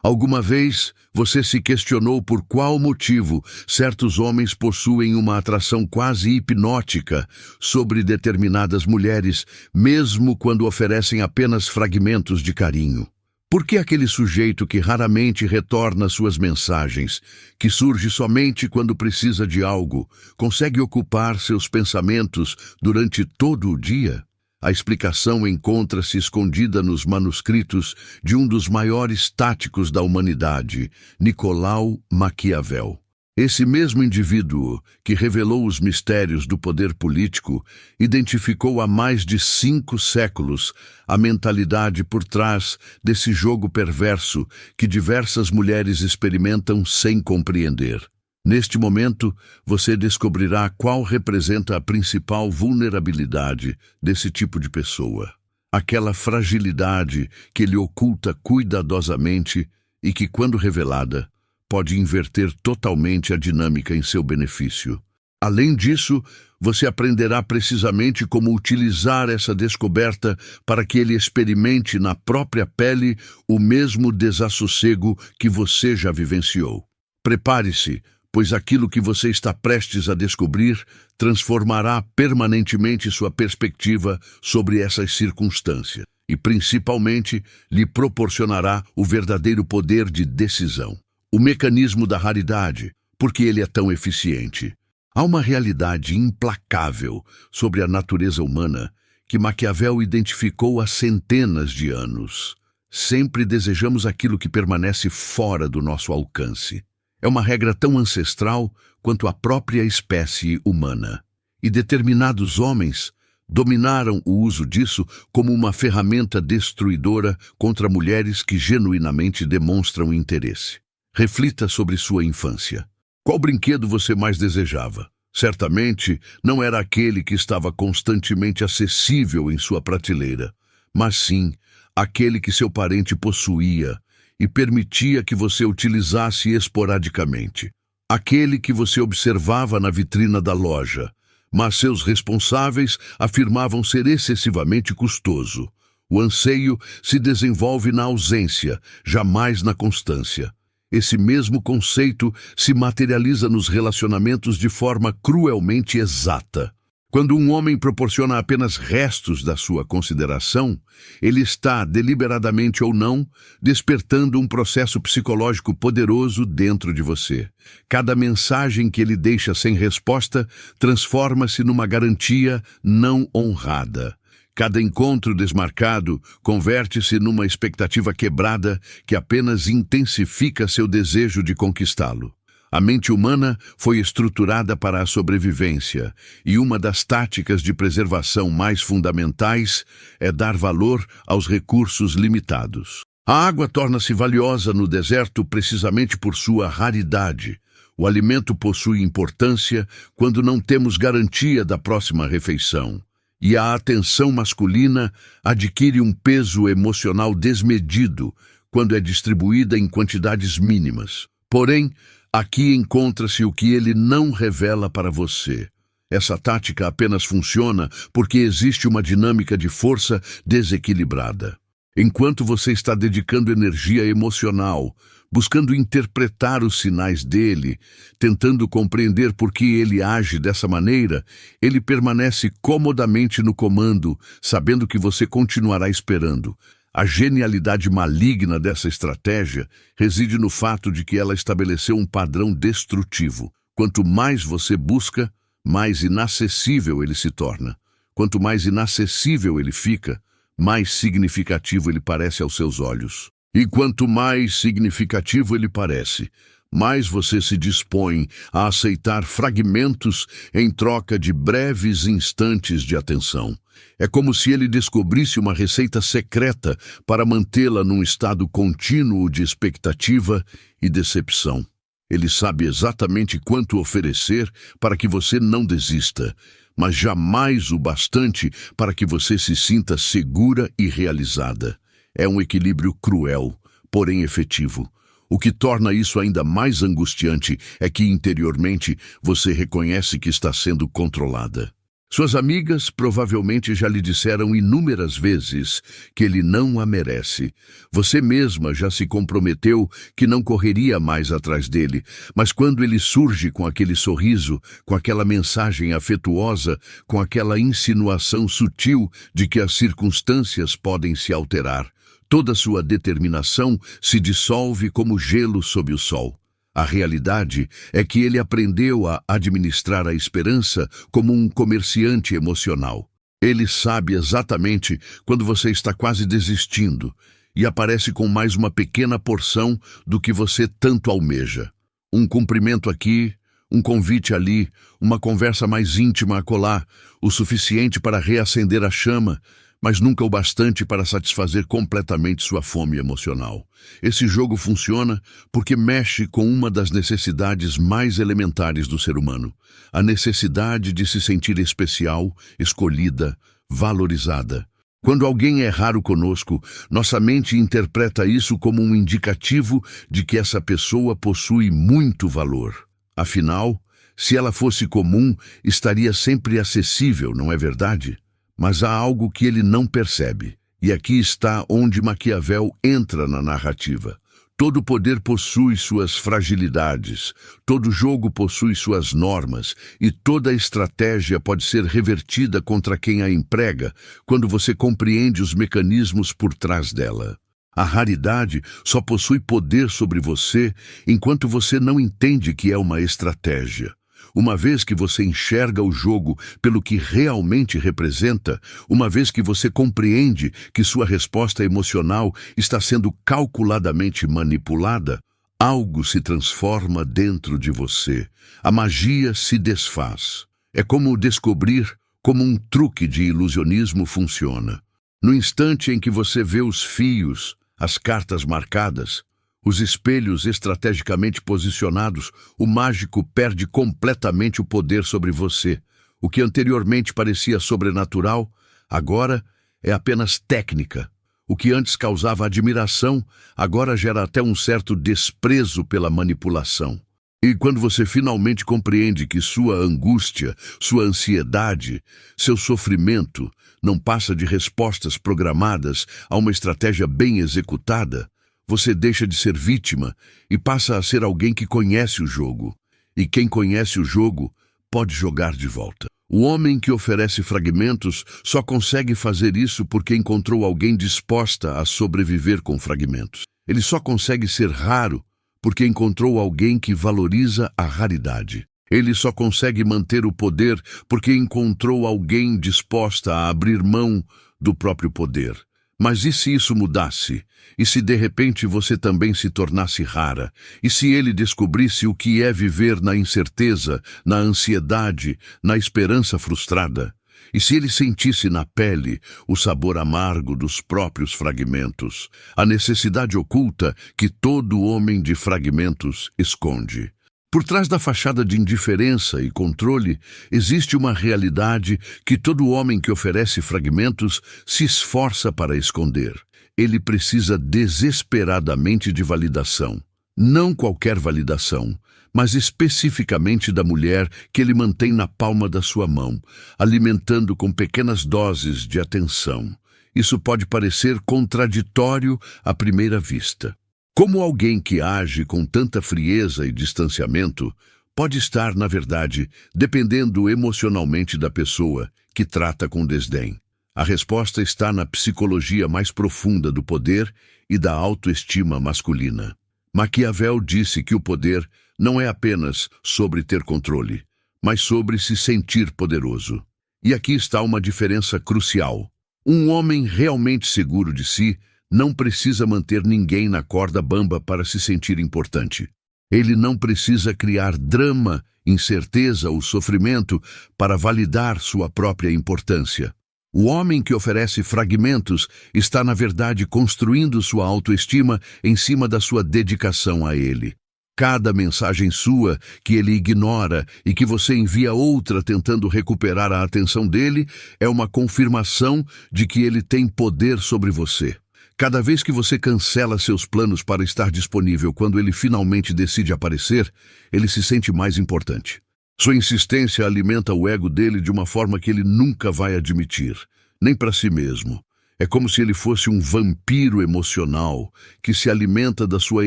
Alguma vez você se questionou por qual motivo certos homens possuem uma atração quase hipnótica sobre determinadas mulheres, mesmo quando oferecem apenas fragmentos de carinho? Por que aquele sujeito que raramente retorna suas mensagens, que surge somente quando precisa de algo, consegue ocupar seus pensamentos durante todo o dia? A explicação encontra-se escondida nos manuscritos de um dos maiores táticos da humanidade, Nicolau Maquiavel. Esse mesmo indivíduo, que revelou os mistérios do poder político, identificou há mais de 5 séculos a mentalidade por trás desse jogo perverso que diversas mulheres experimentam sem compreender. Neste momento, você descobrirá qual representa a principal vulnerabilidade desse tipo de pessoa. Aquela fragilidade que ele oculta cuidadosamente e que, quando revelada, pode inverter totalmente a dinâmica em seu benefício. Além disso, você aprenderá precisamente como utilizar essa descoberta para que ele experimente na própria pele o mesmo desassossego que você já vivenciou. Prepare-se, pois aquilo que você está prestes a descobrir transformará permanentemente sua perspectiva sobre essas circunstâncias e, principalmente, lhe proporcionará o verdadeiro poder de decisão. O mecanismo da raridade, porque ele é tão eficiente. Há uma realidade implacável sobre a natureza humana que Maquiavel identificou há centenas de anos. Sempre desejamos aquilo que permanece fora do nosso alcance. É uma regra tão ancestral quanto a própria espécie humana. E determinados homens dominaram o uso disso como uma ferramenta destruidora contra mulheres que genuinamente demonstram interesse. Reflita sobre sua infância. Qual brinquedo você mais desejava? Certamente não era aquele que estava constantemente acessível em sua prateleira, mas sim aquele que seu parente possuía e permitia que você utilizasse esporadicamente. Aquele que você observava na vitrina da loja, mas seus responsáveis afirmavam ser excessivamente custoso. O anseio se desenvolve na ausência, jamais na constância. Esse mesmo conceito se materializa nos relacionamentos de forma cruelmente exata. Quando um homem proporciona apenas restos da sua consideração, ele está, deliberadamente ou não, despertando um processo psicológico poderoso dentro de você. Cada mensagem que ele deixa sem resposta transforma-se numa garantia não honrada. Cada encontro desmarcado converte-se numa expectativa quebrada que apenas intensifica seu desejo de conquistá-lo. A mente humana foi estruturada para a sobrevivência, e uma das táticas de preservação mais fundamentais é dar valor aos recursos limitados. A água torna-se valiosa no deserto precisamente por sua raridade. O alimento possui importância quando não temos garantia da próxima refeição. E a atenção masculina adquire um peso emocional desmedido quando é distribuída em quantidades mínimas. Porém, aqui encontra-se o que ele não revela para você. Essa tática apenas funciona porque existe uma dinâmica de força desequilibrada. Enquanto você está dedicando energia emocional, buscando interpretar os sinais dele, tentando compreender por que ele age dessa maneira, ele permanece comodamente no comando, sabendo que você continuará esperando. A genialidade maligna dessa estratégia reside no fato de que ela estabeleceu um padrão destrutivo. Quanto mais você busca, mais inacessível ele se torna. Quanto mais inacessível ele fica, mais significativo ele parece aos seus olhos. E quanto mais significativo ele parece, mais você se dispõe a aceitar fragmentos em troca de breves instantes de atenção. É como se ele descobrisse uma receita secreta para mantê-la num estado contínuo de expectativa e decepção. Ele sabe exatamente quanto oferecer para que você não desista, mas jamais o bastante para que você se sinta segura e realizada. É um equilíbrio cruel, porém efetivo. O que torna isso ainda mais angustiante é que interiormente você reconhece que está sendo controlada. Suas amigas provavelmente já lhe disseram inúmeras vezes que ele não a merece. Você mesma já se comprometeu que não correria mais atrás dele, mas quando ele surge com aquele sorriso, com aquela mensagem afetuosa, com aquela insinuação sutil de que as circunstâncias podem se alterar, toda sua determinação se dissolve como gelo sob o sol. A realidade é que ele aprendeu a administrar a esperança como um comerciante emocional. Ele sabe exatamente quando você está quase desistindo e aparece com mais uma pequena porção do que você tanto almeja. Um cumprimento aqui, um convite ali, uma conversa mais íntima acolá, o suficiente para reacender a chama, mas nunca o bastante para satisfazer completamente sua fome emocional. Esse jogo funciona porque mexe com uma das necessidades mais elementares do ser humano, a necessidade de se sentir especial, escolhida, valorizada. Quando alguém é raro conosco, nossa mente interpreta isso como um indicativo de que essa pessoa possui muito valor. Afinal, se ela fosse comum, estaria sempre acessível, não é verdade? Mas há algo que ele não percebe, e aqui está onde Maquiavel entra na narrativa. Todo poder possui suas fragilidades, todo jogo possui suas normas, e toda estratégia pode ser revertida contra quem a emprega quando você compreende os mecanismos por trás dela. A raridade só possui poder sobre você enquanto você não entende que é uma estratégia. Uma vez que você enxerga o jogo pelo que realmente representa, uma vez que você compreende que sua resposta emocional está sendo calculadamente manipulada, algo se transforma dentro de você. A magia se desfaz. É como descobrir como um truque de ilusionismo funciona. No instante em que você vê os fios, as cartas marcadas, os espelhos estrategicamente posicionados, o mágico perde completamente o poder sobre você. O que anteriormente parecia sobrenatural, agora é apenas técnica. O que antes causava admiração, agora gera até um certo desprezo pela manipulação. E quando você finalmente compreende que sua angústia, sua ansiedade, seu sofrimento não passa de respostas programadas a uma estratégia bem executada, você deixa de ser vítima e passa a ser alguém que conhece o jogo. E quem conhece o jogo pode jogar de volta. O homem que oferece fragmentos só consegue fazer isso porque encontrou alguém disposta a sobreviver com fragmentos. Ele só consegue ser raro porque encontrou alguém que valoriza a raridade. Ele só consegue manter o poder porque encontrou alguém disposta a abrir mão do próprio poder. Mas e se isso mudasse? E se de repente você também se tornasse rara? E se ele descobrisse o que é viver na incerteza, na ansiedade, na esperança frustrada? E se ele sentisse na pele o sabor amargo dos próprios fragmentos, a necessidade oculta que todo homem de fragmentos esconde? Por trás da fachada de indiferença e controle, existe uma realidade que todo homem que oferece fragmentos se esforça para esconder. Ele precisa desesperadamente de validação. Não qualquer validação, mas especificamente da mulher que ele mantém na palma da sua mão, alimentando com pequenas doses de atenção. Isso pode parecer contraditório à primeira vista. Como alguém que age com tanta frieza e distanciamento pode estar, na verdade, dependendo emocionalmente da pessoa que trata com desdém? A resposta está na psicologia mais profunda do poder e da autoestima masculina. Maquiavel disse que o poder não é apenas sobre ter controle, mas sobre se sentir poderoso. E aqui está uma diferença crucial. Um homem realmente seguro de si não precisa manter ninguém na corda bamba para se sentir importante. Ele não precisa criar drama, incerteza ou sofrimento para validar sua própria importância. O homem que oferece fragmentos está, na verdade, construindo sua autoestima em cima da sua dedicação a ele. Cada mensagem sua que ele ignora e que você envia outra tentando recuperar a atenção dele é uma confirmação de que ele tem poder sobre você. Cada vez que você cancela seus planos para estar disponível quando ele finalmente decide aparecer, ele se sente mais importante. Sua insistência alimenta o ego dele de uma forma que ele nunca vai admitir, nem para si mesmo. É como se ele fosse um vampiro emocional que se alimenta da sua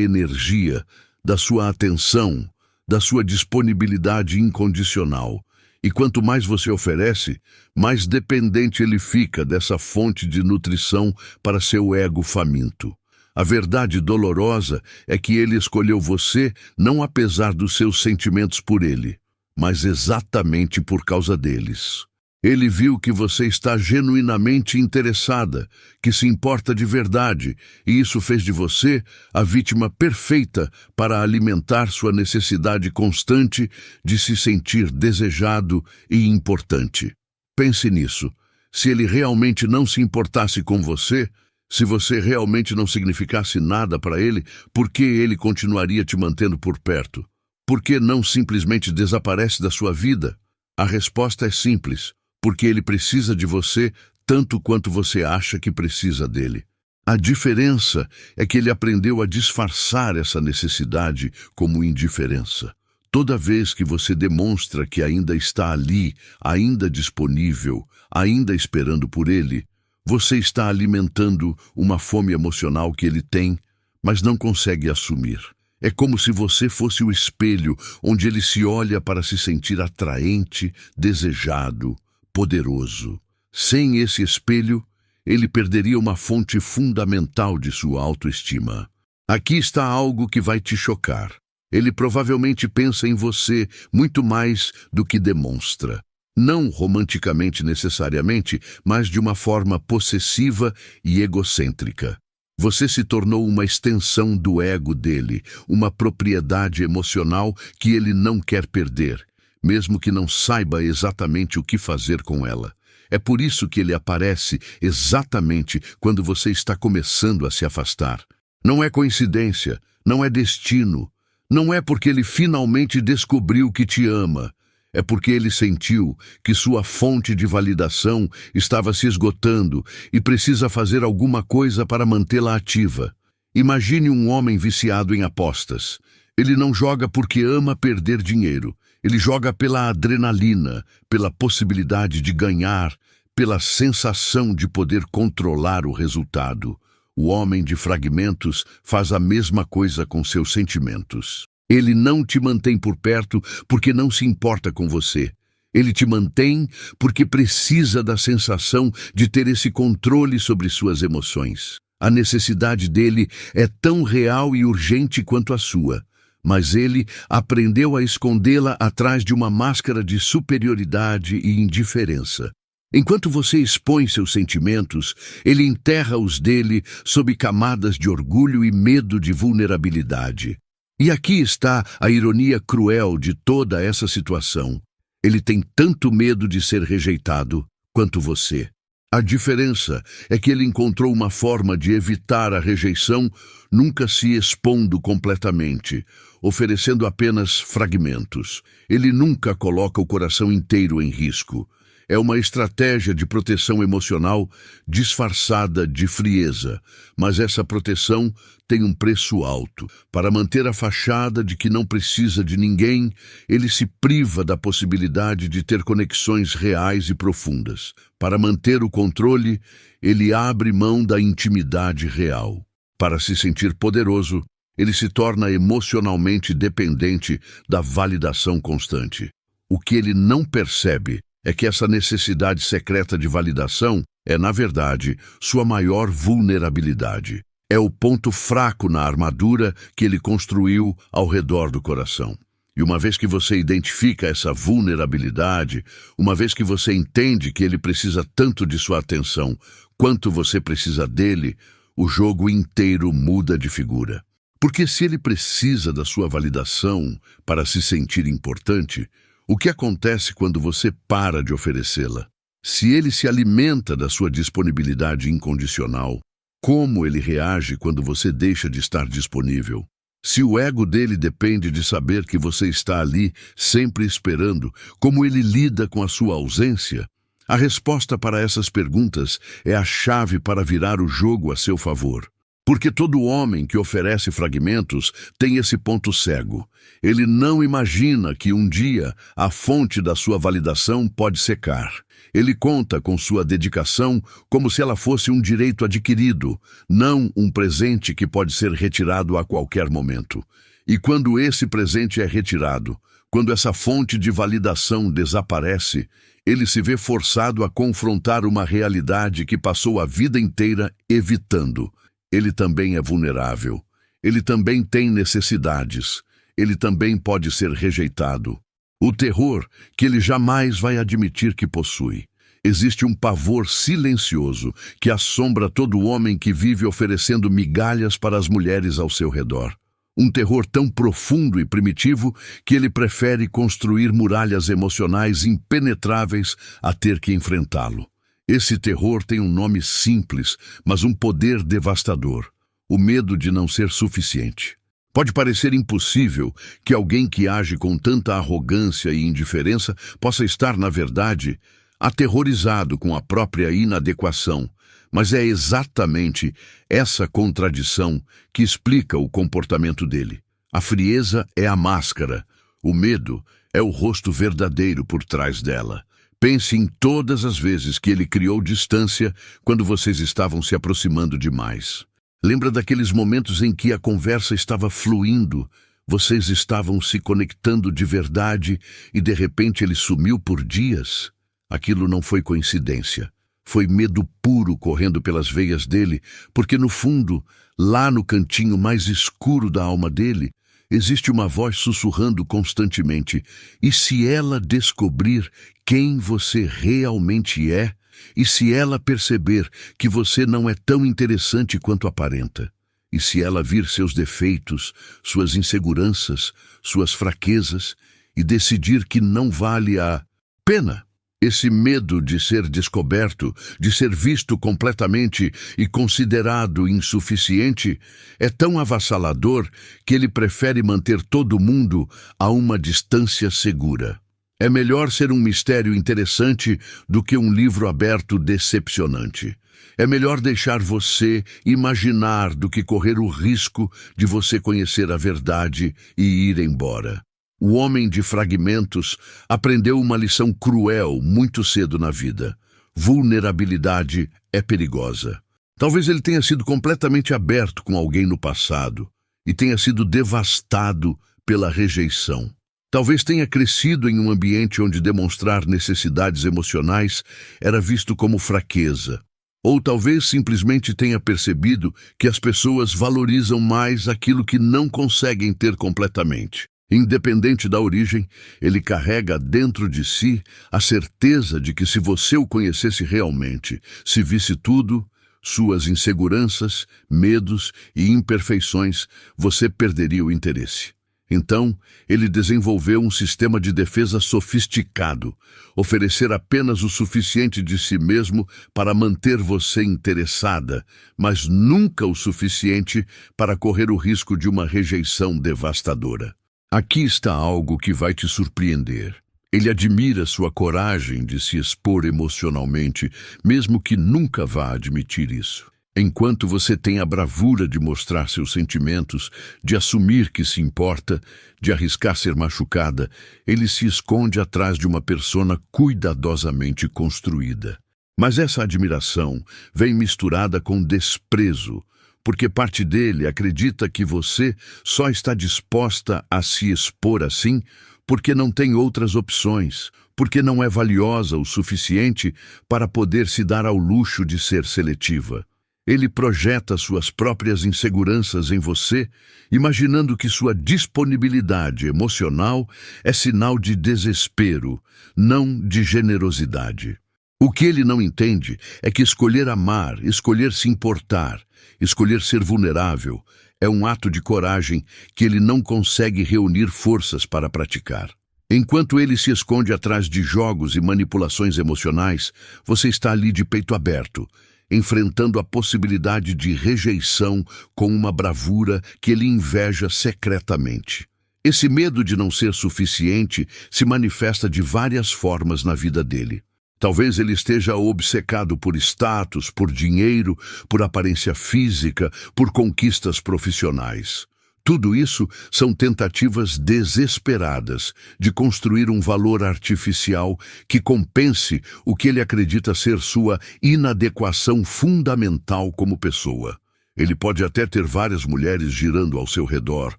energia, da sua atenção, da sua disponibilidade incondicional. E quanto mais você oferece, mais dependente ele fica dessa fonte de nutrição para seu ego faminto. A verdade dolorosa é que ele escolheu você não apesar dos seus sentimentos por ele, mas exatamente por causa deles. Ele viu que você está genuinamente interessada, que se importa de verdade, e isso fez de você a vítima perfeita para alimentar sua necessidade constante de se sentir desejado e importante. Pense nisso. Se ele realmente não se importasse com você, se você realmente não significasse nada para ele, por que ele continuaria te mantendo por perto? Por que não simplesmente desaparece da sua vida? A resposta é simples. Porque ele precisa de você tanto quanto você acha que precisa dele. A diferença é que ele aprendeu a disfarçar essa necessidade como indiferença. Toda vez que você demonstra que ainda está ali, ainda disponível, ainda esperando por ele, você está alimentando uma fome emocional que ele tem, mas não consegue assumir. É como se você fosse o espelho onde ele se olha para se sentir atraente, desejado, poderoso. Sem esse espelho, ele perderia uma fonte fundamental de sua autoestima. Aqui está algo que vai te chocar. Ele provavelmente pensa em você muito mais do que demonstra. Não romanticamente necessariamente, mas de uma forma possessiva e egocêntrica. Você se tornou uma extensão do ego dele, uma propriedade emocional que ele não quer perder, mesmo que não saiba exatamente o que fazer com ela. É por isso que ele aparece exatamente quando você está começando a se afastar. Não é coincidência, não é destino, não é porque ele finalmente descobriu que te ama. É porque ele sentiu que sua fonte de validação estava se esgotando e precisa fazer alguma coisa para mantê-la ativa. Imagine um homem viciado em apostas. Ele não joga porque ama perder dinheiro. Ele joga pela adrenalina, pela possibilidade de ganhar, pela sensação de poder controlar o resultado. O homem de fragmentos faz a mesma coisa com seus sentimentos. Ele não te mantém por perto porque não se importa com você. Ele te mantém porque precisa da sensação de ter esse controle sobre suas emoções. A necessidade dele é tão real e urgente quanto a sua. Mas ele aprendeu a escondê-la atrás de uma máscara de superioridade e indiferença. Enquanto você expõe seus sentimentos, ele enterra os dele sob camadas de orgulho e medo de vulnerabilidade. E aqui está a ironia cruel de toda essa situação. Ele tem tanto medo de ser rejeitado quanto você. A diferença é que ele encontrou uma forma de evitar a rejeição, nunca se expondo completamente, oferecendo apenas fragmentos. Ele nunca coloca o coração inteiro em risco. É uma estratégia de proteção emocional disfarçada de frieza, mas essa proteção tem um preço alto. Para manter a fachada de que não precisa de ninguém, ele se priva da possibilidade de ter conexões reais e profundas. Para manter o controle, ele abre mão da intimidade real. Para se sentir poderoso, ele se torna emocionalmente dependente da validação constante. O que ele não percebe é que essa necessidade secreta de validação é, na verdade, sua maior vulnerabilidade. É o ponto fraco na armadura que ele construiu ao redor do coração. E uma vez que você identifica essa vulnerabilidade, uma vez que você entende que ele precisa tanto de sua atenção quanto você precisa dele, o jogo inteiro muda de figura. Porque se ele precisa da sua validação para se sentir importante, o que acontece quando você para de oferecê-la? Se ele se alimenta da sua disponibilidade incondicional, como ele reage quando você deixa de estar disponível? Se o ego dele depende de saber que você está ali, sempre esperando, como ele lida com a sua ausência? A resposta para essas perguntas é a chave para virar o jogo a seu favor. Porque todo homem que oferece fragmentos tem esse ponto cego. Ele não imagina que um dia a fonte da sua validação pode secar. Ele conta com sua dedicação como se ela fosse um direito adquirido, não um presente que pode ser retirado a qualquer momento. E quando esse presente é retirado, quando essa fonte de validação desaparece, ele se vê forçado a confrontar uma realidade que passou a vida inteira evitando. Ele também é vulnerável. Ele também tem necessidades. Ele também pode ser rejeitado. O terror que ele jamais vai admitir que possui. Existe um pavor silencioso que assombra todo homem que vive oferecendo migalhas para as mulheres ao seu redor. Um terror tão profundo e primitivo que ele prefere construir muralhas emocionais impenetráveis a ter que enfrentá-lo. Esse terror tem um nome simples, mas um poder devastador: o medo de não ser suficiente. Pode parecer impossível que alguém que age com tanta arrogância e indiferença possa estar, na verdade, aterrorizado com a própria inadequação, mas é exatamente essa contradição que explica o comportamento dele. A frieza é a máscara, o medo é o rosto verdadeiro por trás dela. Pense em todas as vezes que ele criou distância quando vocês estavam se aproximando demais. Lembra daqueles momentos em que a conversa estava fluindo, vocês estavam se conectando de verdade e de repente ele sumiu por dias? Aquilo não foi coincidência. Foi medo puro correndo pelas veias dele, porque no fundo, lá no cantinho mais escuro da alma dele, existe uma voz sussurrando constantemente: e se ela descobrir quem você realmente é? E se ela perceber que você não é tão interessante quanto aparenta? E se ela vir seus defeitos, suas inseguranças, suas fraquezas, e decidir que não vale a pena? Esse medo de ser descoberto, de ser visto completamente e considerado insuficiente, é tão avassalador que ele prefere manter todo mundo a uma distância segura. É melhor ser um mistério interessante do que um livro aberto decepcionante. É melhor deixar você imaginar do que correr o risco de você conhecer a verdade e ir embora. O homem de fragmentos aprendeu uma lição cruel muito cedo na vida. Vulnerabilidade é perigosa. Talvez ele tenha sido completamente aberto com alguém no passado e tenha sido devastado pela rejeição. Talvez tenha crescido em um ambiente onde demonstrar necessidades emocionais era visto como fraqueza. Ou talvez simplesmente tenha percebido que as pessoas valorizam mais aquilo que não conseguem ter completamente. Independente da origem, ele carrega dentro de si a certeza de que se você o conhecesse realmente, se visse tudo, suas inseguranças, medos e imperfeições, você perderia o interesse. Então, ele desenvolveu um sistema de defesa sofisticado, oferecer apenas o suficiente de si mesmo para manter você interessada, mas nunca o suficiente para correr o risco de uma rejeição devastadora. Aqui está algo que vai te surpreender. Ele admira sua coragem de se expor emocionalmente, mesmo que nunca vá admitir isso. Enquanto você tem a bravura de mostrar seus sentimentos, de assumir que se importa, de arriscar ser machucada, ele se esconde atrás de uma persona cuidadosamente construída. Mas essa admiração vem misturada com desprezo, porque parte dele acredita que você só está disposta a se expor assim porque não tem outras opções, porque não é valiosa o suficiente para poder se dar ao luxo de ser seletiva. Ele projeta suas próprias inseguranças em você, imaginando que sua disponibilidade emocional é sinal de desespero, não de generosidade. O que ele não entende é que escolher amar, escolher se importar, escolher ser vulnerável, é um ato de coragem que ele não consegue reunir forças para praticar. Enquanto ele se esconde atrás de jogos e manipulações emocionais, você está ali de peito aberto, enfrentando a possibilidade de rejeição com uma bravura que ele inveja secretamente. Esse medo de não ser suficiente se manifesta de várias formas na vida dele. Talvez ele esteja obcecado por status, por dinheiro, por aparência física, por conquistas profissionais. Tudo isso são tentativas desesperadas de construir um valor artificial que compense o que ele acredita ser sua inadequação fundamental como pessoa. Ele pode até ter várias mulheres girando ao seu redor,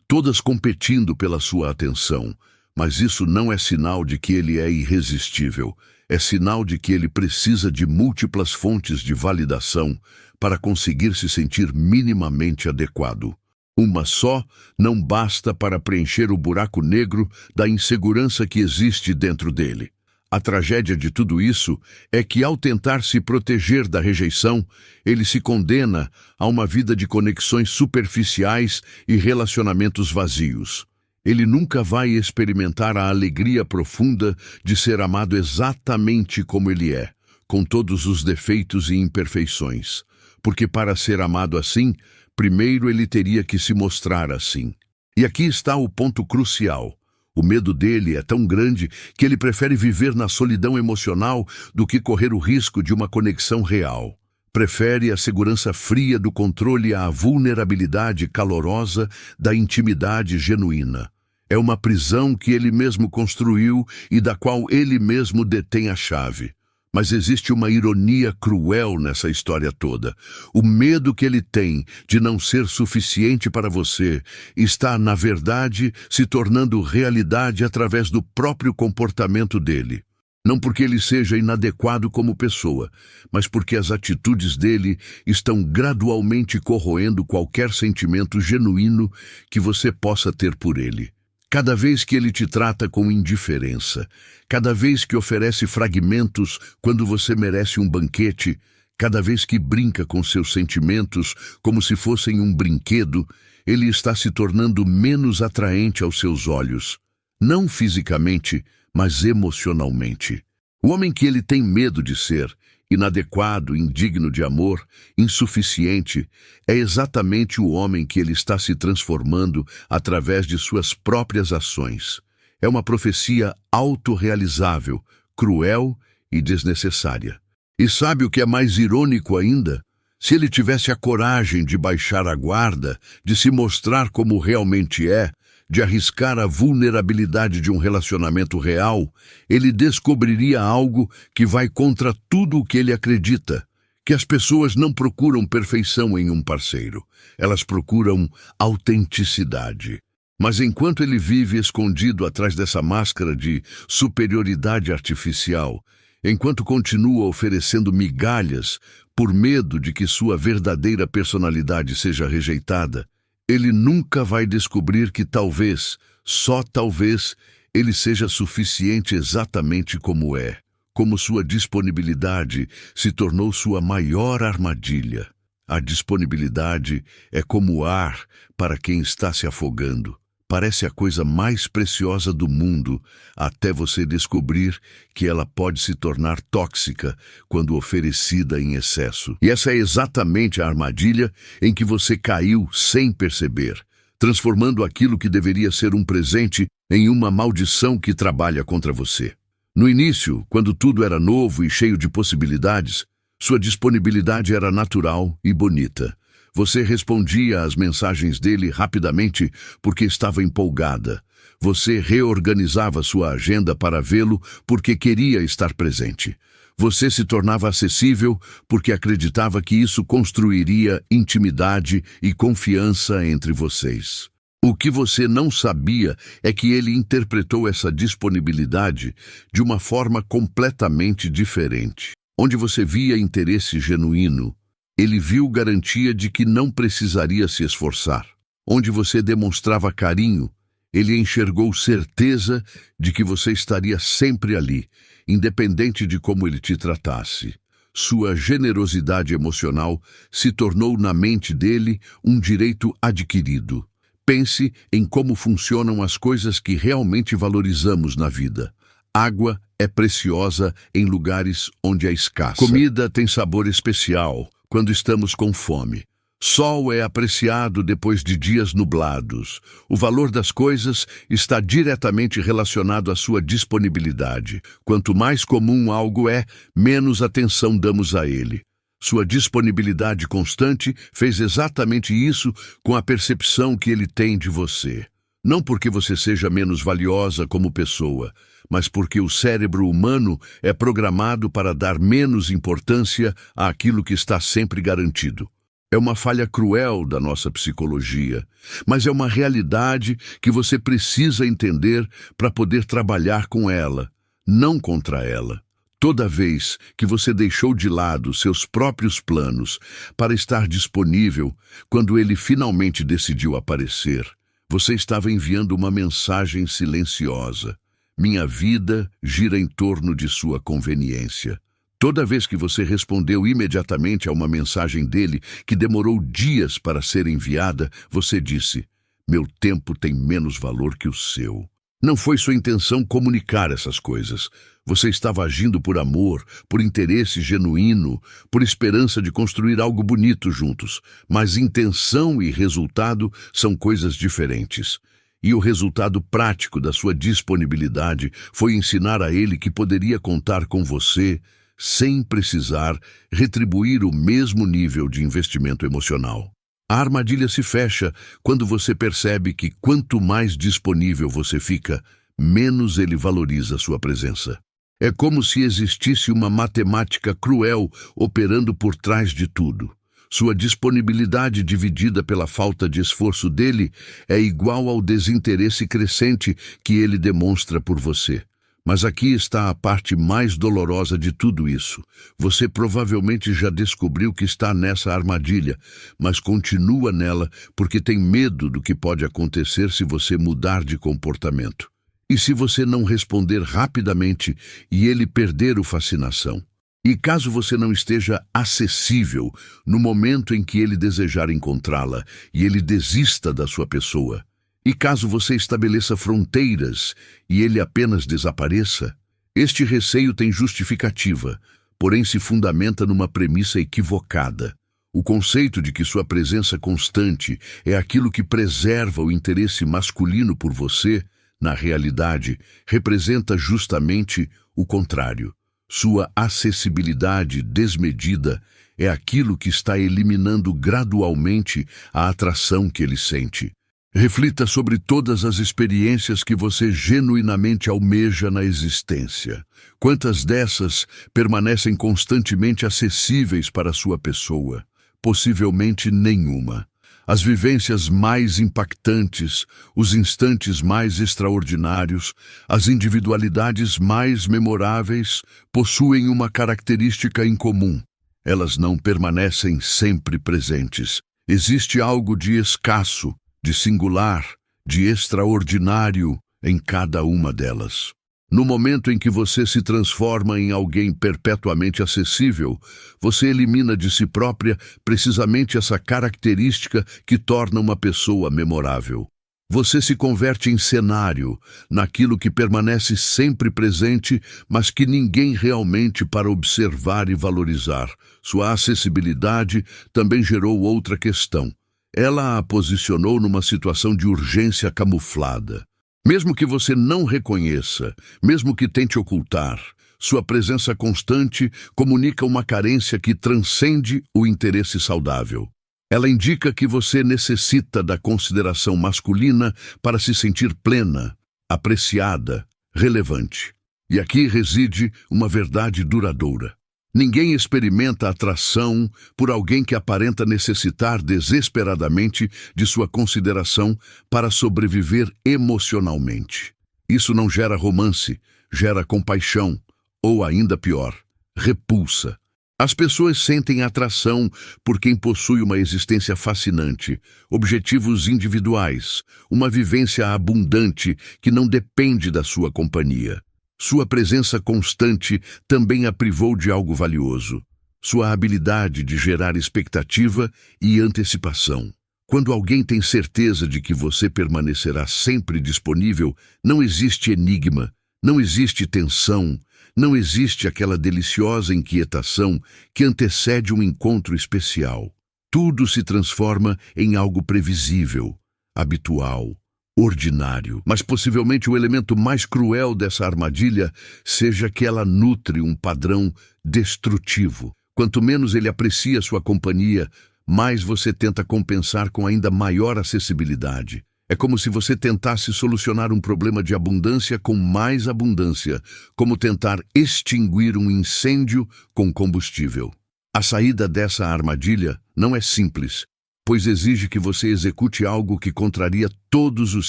todas competindo pela sua atenção, mas isso não é sinal de que ele é irresistível. É sinal de que ele precisa de múltiplas fontes de validação para conseguir se sentir minimamente adequado. Uma só não basta para preencher o buraco negro da insegurança que existe dentro dele. A tragédia de tudo isso é que, ao tentar se proteger da rejeição, ele se condena a uma vida de conexões superficiais e relacionamentos vazios. Ele nunca vai experimentar a alegria profunda de ser amado exatamente como ele é, com todos os defeitos e imperfeições. Porque para ser amado assim, primeiro ele teria que se mostrar assim. E aqui está o ponto crucial. O medo dele é tão grande que ele prefere viver na solidão emocional do que correr o risco de uma conexão real. Prefere a segurança fria do controle à vulnerabilidade calorosa da intimidade genuína. É uma prisão que ele mesmo construiu e da qual ele mesmo detém a chave. Mas existe uma ironia cruel nessa história toda. O medo que ele tem de não ser suficiente para você está, na verdade, se tornando realidade através do próprio comportamento dele. Não porque ele seja inadequado como pessoa, mas porque as atitudes dele estão gradualmente corroendo qualquer sentimento genuíno que você possa ter por ele. Cada vez que ele te trata com indiferença, cada vez que oferece fragmentos quando você merece um banquete, cada vez que brinca com seus sentimentos como se fossem um brinquedo, ele está se tornando menos atraente aos seus olhos. Não fisicamente, mas emocionalmente. O homem que ele tem medo de ser, inadequado, indigno de amor, insuficiente, é exatamente o homem que ele está se transformando através de suas próprias ações. É uma profecia autorrealizável, cruel e desnecessária. E sabe o que é mais irônico ainda? Se ele tivesse a coragem de baixar a guarda, de se mostrar como realmente é, de arriscar a vulnerabilidade de um relacionamento real, ele descobriria algo que vai contra tudo o que ele acredita, que as pessoas não procuram perfeição em um parceiro, elas procuram autenticidade. Mas enquanto ele vive escondido atrás dessa máscara de superioridade artificial, enquanto continua oferecendo migalhas por medo de que sua verdadeira personalidade seja rejeitada, ele nunca vai descobrir que talvez, só talvez, ele seja suficiente exatamente como é, como sua disponibilidade se tornou sua maior armadilha. A disponibilidade é como ar para quem está se afogando. Parece a coisa mais preciosa do mundo, até você descobrir que ela pode se tornar tóxica quando oferecida em excesso. E essa é exatamente a armadilha em que você caiu sem perceber, transformando aquilo que deveria ser um presente em uma maldição que trabalha contra você. No início, quando tudo era novo e cheio de possibilidades, sua disponibilidade era natural e bonita. Você respondia às mensagens dele rapidamente porque estava empolgada. Você reorganizava sua agenda para vê-lo porque queria estar presente. Você se tornava acessível porque acreditava que isso construiria intimidade e confiança entre vocês. O que você não sabia é que ele interpretou essa disponibilidade de uma forma completamente diferente. Onde você via interesse genuíno, ele viu garantia de que não precisaria se esforçar. Onde você demonstrava carinho, ele enxergou certeza de que você estaria sempre ali, independente de como ele te tratasse. Sua generosidade emocional se tornou na mente dele um direito adquirido. Pense em como funcionam as coisas que realmente valorizamos na vida. Água é preciosa em lugares onde é escassa. Comida tem sabor especial quando estamos com fome. Sol é apreciado depois de dias nublados. O valor das coisas está diretamente relacionado à sua disponibilidade. Quanto mais comum algo é, menos atenção damos a ele. Sua disponibilidade constante fez exatamente isso com a percepção que ele tem de você. Não porque você seja menos valiosa como pessoa, mas porque o cérebro humano é programado para dar menos importância àquilo que está sempre garantido. É uma falha cruel da nossa psicologia, mas é uma realidade que você precisa entender para poder trabalhar com ela, não contra ela. Toda vez que você deixou de lado seus próprios planos para estar disponível quando ele finalmente decidiu aparecer, você estava enviando uma mensagem silenciosa. Minha vida gira em torno de sua conveniência. Toda vez que você respondeu imediatamente a uma mensagem dele que demorou dias para ser enviada, você disse: meu tempo tem menos valor que o seu. Não foi sua intenção comunicar essas coisas. Você estava agindo por amor, por interesse genuíno, por esperança de construir algo bonito juntos. Mas intenção e resultado são coisas diferentes. E o resultado prático da sua disponibilidade foi ensinar a ele que poderia contar com você sem precisar retribuir o mesmo nível de investimento emocional. A armadilha se fecha quando você percebe que quanto mais disponível você fica, menos ele valoriza sua presença. É como se existisse uma matemática cruel operando por trás de tudo. Sua disponibilidade dividida pela falta de esforço dele é igual ao desinteresse crescente que ele demonstra por você. Mas aqui está a parte mais dolorosa de tudo isso. Você provavelmente já descobriu que está nessa armadilha, mas continua nela porque tem medo do que pode acontecer se você mudar de comportamento. E se você não responder rapidamente e ele perder a fascinação? E caso você não esteja acessível no momento em que ele desejar encontrá-la e ele desista da sua pessoa? E caso você estabeleça fronteiras e ele apenas desapareça? Este receio tem justificativa, porém se fundamenta numa premissa equivocada. O conceito de que sua presença constante é aquilo que preserva o interesse masculino por você, na realidade, representa justamente o contrário. Sua acessibilidade desmedida é aquilo que está eliminando gradualmente a atração que ele sente. Reflita sobre todas as experiências que você genuinamente almeja na existência. Quantas dessas permanecem constantemente acessíveis para sua pessoa? Possivelmente nenhuma. As vivências mais impactantes, os instantes mais extraordinários, as individualidades mais memoráveis possuem uma característica em comum. Elas não permanecem sempre presentes. Existe algo de escasso, de singular, de extraordinário em cada uma delas. No momento em que você se transforma em alguém perpetuamente acessível, você elimina de si própria precisamente essa característica que torna uma pessoa memorável. Você se converte em cenário, naquilo que permanece sempre presente, mas que ninguém realmente para observar e valorizar. Sua acessibilidade também gerou outra questão. Ela a posicionou numa situação de urgência camuflada. Mesmo que você não reconheça, mesmo que tente ocultar, sua presença constante comunica uma carência que transcende o interesse saudável. Ela indica que você necessita da consideração masculina para se sentir plena, apreciada, relevante. E aqui reside uma verdade duradoura. Ninguém experimenta atração por alguém que aparenta necessitar desesperadamente de sua consideração para sobreviver emocionalmente. Isso não gera romance, gera compaixão, ou ainda pior, repulsa. As pessoas sentem atração por quem possui uma existência fascinante, objetivos individuais, uma vivência abundante que não depende da sua companhia. Sua presença constante também a privou de algo valioso, sua habilidade de gerar expectativa e antecipação. Quando alguém tem certeza de que você permanecerá sempre disponível, não existe enigma, não existe tensão, não existe aquela deliciosa inquietação que antecede um encontro especial. Tudo se transforma em algo previsível, habitual, ordinário. Mas possivelmente o elemento mais cruel dessa armadilha seja que ela nutre um padrão destrutivo. Quanto menos ele aprecia sua companhia, mais você tenta compensar com ainda maior acessibilidade. É como se você tentasse solucionar um problema de abundância com mais abundância, como tentar extinguir um incêndio com combustível. A saída dessa armadilha não é simples, pois exige que você execute algo que contraria todos os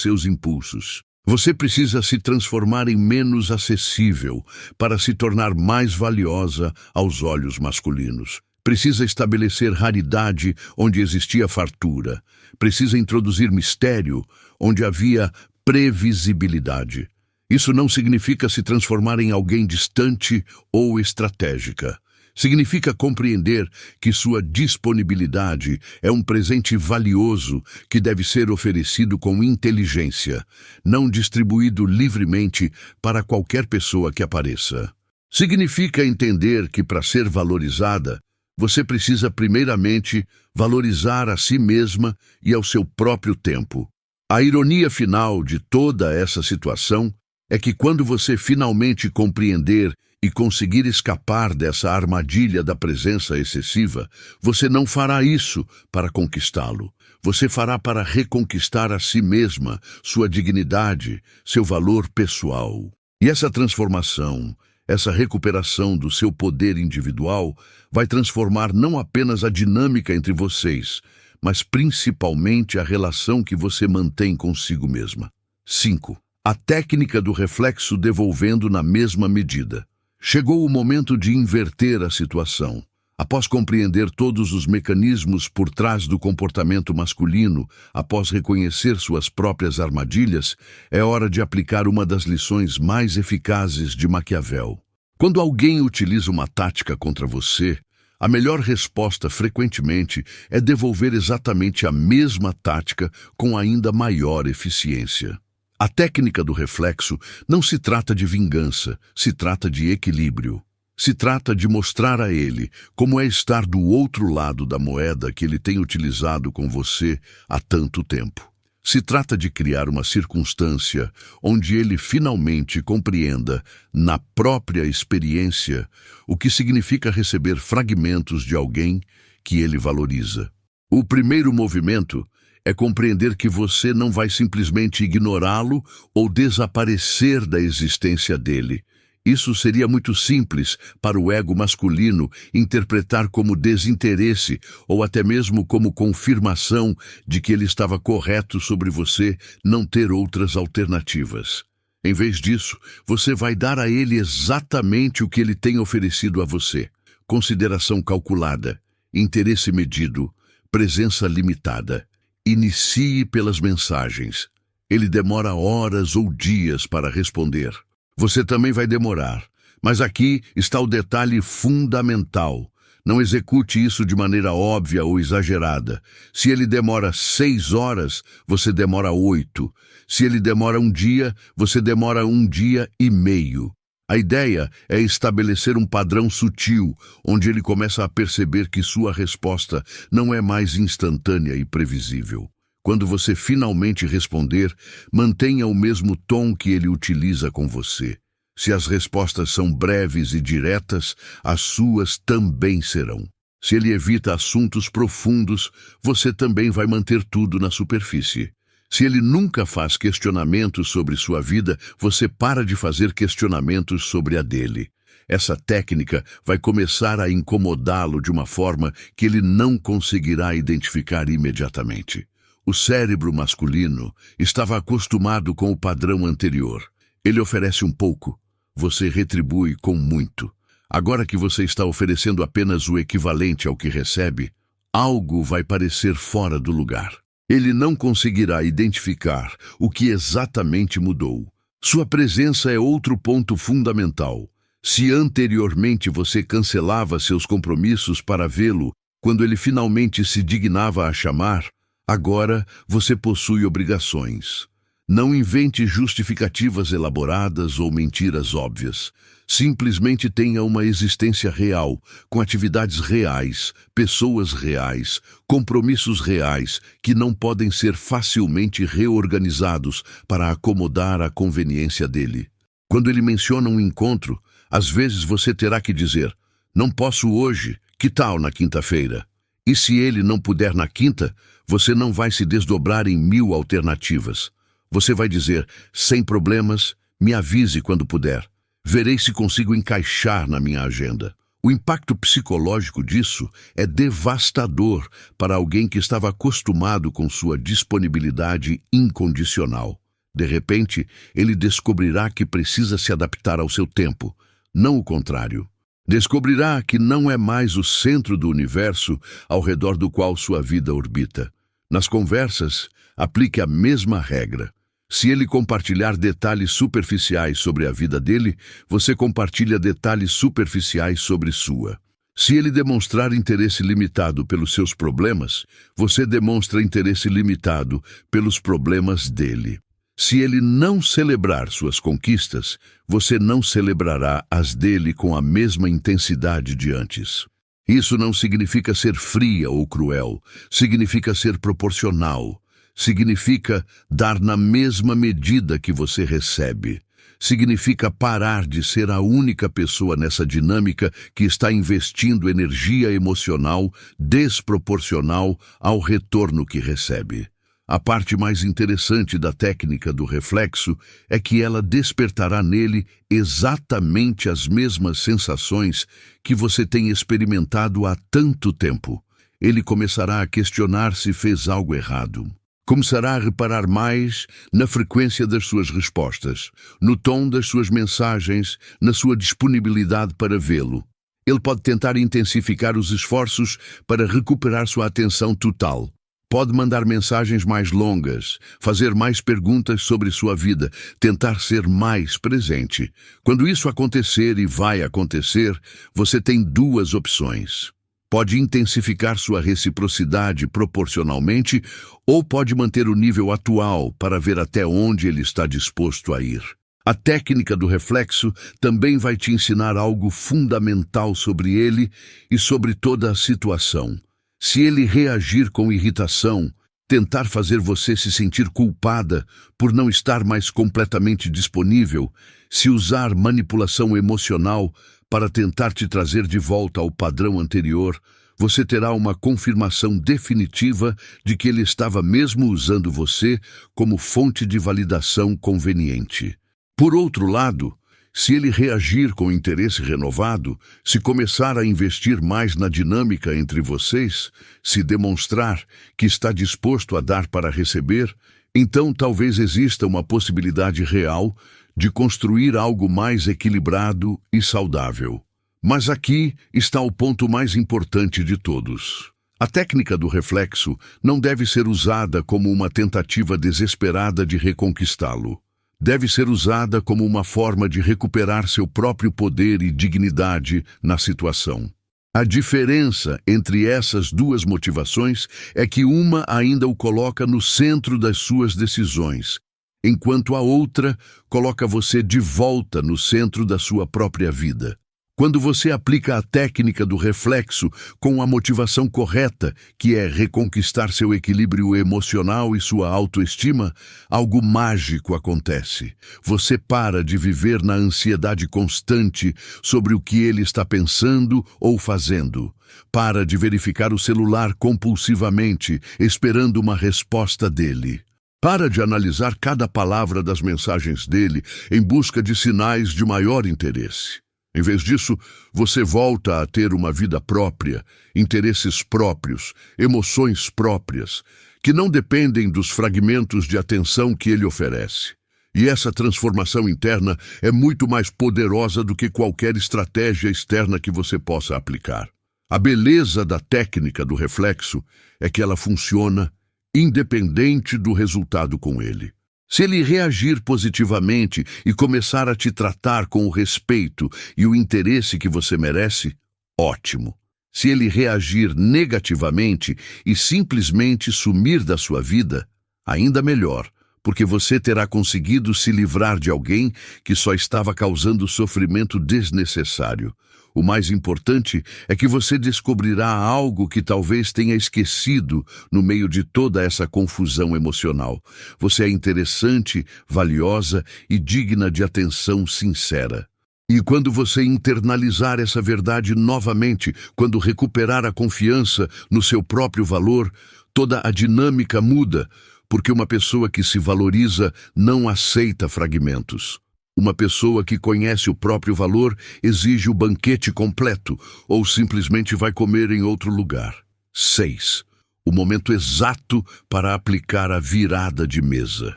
seus impulsos. Você precisa se transformar em menos acessível para se tornar mais valiosa aos olhos masculinos. Precisa estabelecer raridade onde existia fartura. Precisa introduzir mistério onde havia previsibilidade. Isso não significa se transformar em alguém distante ou estratégica. Significa compreender que sua disponibilidade é um presente valioso que deve ser oferecido com inteligência, não distribuído livremente para qualquer pessoa que apareça. Significa entender que, para ser valorizada, você precisa primeiramente valorizar a si mesma e ao seu próprio tempo. A ironia final de toda essa situação é que quando você finalmente compreender e conseguir escapar dessa armadilha da presença excessiva, você não fará isso para conquistá-lo. Você fará para reconquistar a si mesma, sua dignidade, seu valor pessoal. E essa transformação, essa recuperação do seu poder individual vai transformar não apenas a dinâmica entre vocês, mas principalmente a relação que você mantém consigo mesma. 5. A técnica do reflexo devolvendo na mesma medida. Chegou o momento de inverter a situação. Após compreender todos os mecanismos por trás do comportamento masculino, após reconhecer suas próprias armadilhas, é hora de aplicar uma das lições mais eficazes de Maquiavel. Quando alguém utiliza uma tática contra você, a melhor resposta frequentemente é devolver exatamente a mesma tática com ainda maior eficiência. A técnica do reflexo não se trata de vingança, se trata de equilíbrio. Se trata de mostrar a ele como é estar do outro lado da moeda que ele tem utilizado com você há tanto tempo. Se trata de criar uma circunstância onde ele finalmente compreenda, na própria experiência, o que significa receber fragmentos de alguém que ele valoriza. O primeiro movimento é compreender que você não vai simplesmente ignorá-lo ou desaparecer da existência dele. Isso seria muito simples para o ego masculino interpretar como desinteresse ou até mesmo como confirmação de que ele estava correto sobre você não ter outras alternativas. Em vez disso, você vai dar a ele exatamente o que ele tem oferecido a você: consideração calculada, interesse medido, presença limitada. Inicie pelas mensagens. Ele demora horas ou dias para responder. Você também vai demorar, mas aqui está o detalhe fundamental. Não execute isso de maneira óbvia ou exagerada. Se ele demora 6 horas, você demora 8. Se ele demora um dia, você demora 1 dia e meio. A ideia é estabelecer um padrão sutil, onde ele começa a perceber que sua resposta não é mais instantânea e previsível. Quando você finalmente responder, mantenha o mesmo tom que ele utiliza com você. Se as respostas são breves e diretas, as suas também serão. Se ele evita assuntos profundos, você também vai manter tudo na superfície. Se ele nunca faz questionamentos sobre sua vida, você para de fazer questionamentos sobre a dele. Essa técnica vai começar a incomodá-lo de uma forma que ele não conseguirá identificar imediatamente. O cérebro masculino estava acostumado com o padrão anterior. Ele oferece um pouco, você retribui com muito. Agora que você está oferecendo apenas o equivalente ao que recebe, algo vai parecer fora do lugar. Ele não conseguirá identificar o que exatamente mudou. Sua presença é outro ponto fundamental. Se anteriormente você cancelava seus compromissos para vê-lo quando ele finalmente se dignava a chamar, agora você possui obrigações. Não invente justificativas elaboradas ou mentiras óbvias. Simplesmente tenha uma existência real, com atividades reais, pessoas reais, compromissos reais, que não podem ser facilmente reorganizados para acomodar a conveniência dele. Quando ele menciona um encontro, às vezes você terá que dizer: não posso hoje, que tal na quinta-feira? E se ele não puder na quinta, você não vai se desdobrar em 1000 alternativas. Você vai dizer: sem problemas, me avise quando puder. Verei se consigo encaixar na minha agenda. O impacto psicológico disso é devastador para alguém que estava acostumado com sua disponibilidade incondicional. De repente, ele descobrirá que precisa se adaptar ao seu tempo, não o contrário. Descobrirá que não é mais o centro do universo ao redor do qual sua vida orbita. Nas conversas, aplique a mesma regra. Se ele compartilhar detalhes superficiais sobre a vida dele, você compartilha detalhes superficiais sobre sua. Se ele demonstrar interesse limitado pelos seus problemas, você demonstra interesse limitado pelos problemas dele. Se ele não celebrar suas conquistas, você não celebrará as dele com a mesma intensidade de antes. Isso não significa ser fria ou cruel, significa ser proporcional. Significa dar na mesma medida que você recebe. Significa parar de ser a única pessoa nessa dinâmica que está investindo energia emocional desproporcional ao retorno que recebe. A parte mais interessante da técnica do reflexo é que ela despertará nele exatamente as mesmas sensações que você tem experimentado há tanto tempo. Ele começará a questionar se fez algo errado. Começará a reparar mais na frequência das suas respostas, no tom das suas mensagens, na sua disponibilidade para vê-lo. Ele pode tentar intensificar os esforços para recuperar sua atenção total. Pode mandar mensagens mais longas, fazer mais perguntas sobre sua vida, tentar ser mais presente. Quando isso acontecer, e vai acontecer, você tem duas opções. Pode intensificar sua reciprocidade proporcionalmente ou pode manter o nível atual para ver até onde ele está disposto a ir. A técnica do reflexo também vai te ensinar algo fundamental sobre ele e sobre toda a situação. Se ele reagir com irritação, tentar fazer você se sentir culpada por não estar mais completamente disponível, se usar manipulação emocional para tentar te trazer de volta ao padrão anterior, você terá uma confirmação definitiva de que ele estava mesmo usando você como fonte de validação conveniente. Por outro lado, se ele reagir com interesse renovado, se começar a investir mais na dinâmica entre vocês, se demonstrar que está disposto a dar para receber, então talvez exista uma possibilidade real de construir algo mais equilibrado e saudável. Mas aqui está o ponto mais importante de todos. A técnica do reflexo não deve ser usada como uma tentativa desesperada de reconquistá-lo. Deve ser usada como uma forma de recuperar seu próprio poder e dignidade na situação. A diferença entre essas duas motivações é que uma ainda o coloca no centro das suas decisões, enquanto a outra coloca você de volta no centro da sua própria vida. Quando você aplica a técnica do reflexo com a motivação correta, que é reconquistar seu equilíbrio emocional e sua autoestima, algo mágico acontece. Você para de viver na ansiedade constante sobre o que ele está pensando ou fazendo. Para de verificar o celular compulsivamente, esperando uma resposta dele. Para de analisar cada palavra das mensagens dele em busca de sinais de maior interesse. Em vez disso, você volta a ter uma vida própria, interesses próprios, emoções próprias, que não dependem dos fragmentos de atenção que ele oferece. E essa transformação interna é muito mais poderosa do que qualquer estratégia externa que você possa aplicar. A beleza da técnica do reflexo é que ela funciona independente do resultado com ele. Se ele reagir positivamente e começar a te tratar com o respeito e o interesse que você merece, ótimo. Se ele reagir negativamente e simplesmente sumir da sua vida, ainda melhor, porque você terá conseguido se livrar de alguém que só estava causando sofrimento desnecessário. O mais importante é que você descobrirá algo que talvez tenha esquecido no meio de toda essa confusão emocional. Você é interessante, valiosa e digna de atenção sincera. E quando você internalizar essa verdade novamente, quando recuperar a confiança no seu próprio valor, toda a dinâmica muda, porque uma pessoa que se valoriza não aceita fragmentos. Uma pessoa que conhece o próprio valor exige o banquete completo ou simplesmente vai comer em outro lugar. 6. O momento exato para aplicar a virada de mesa.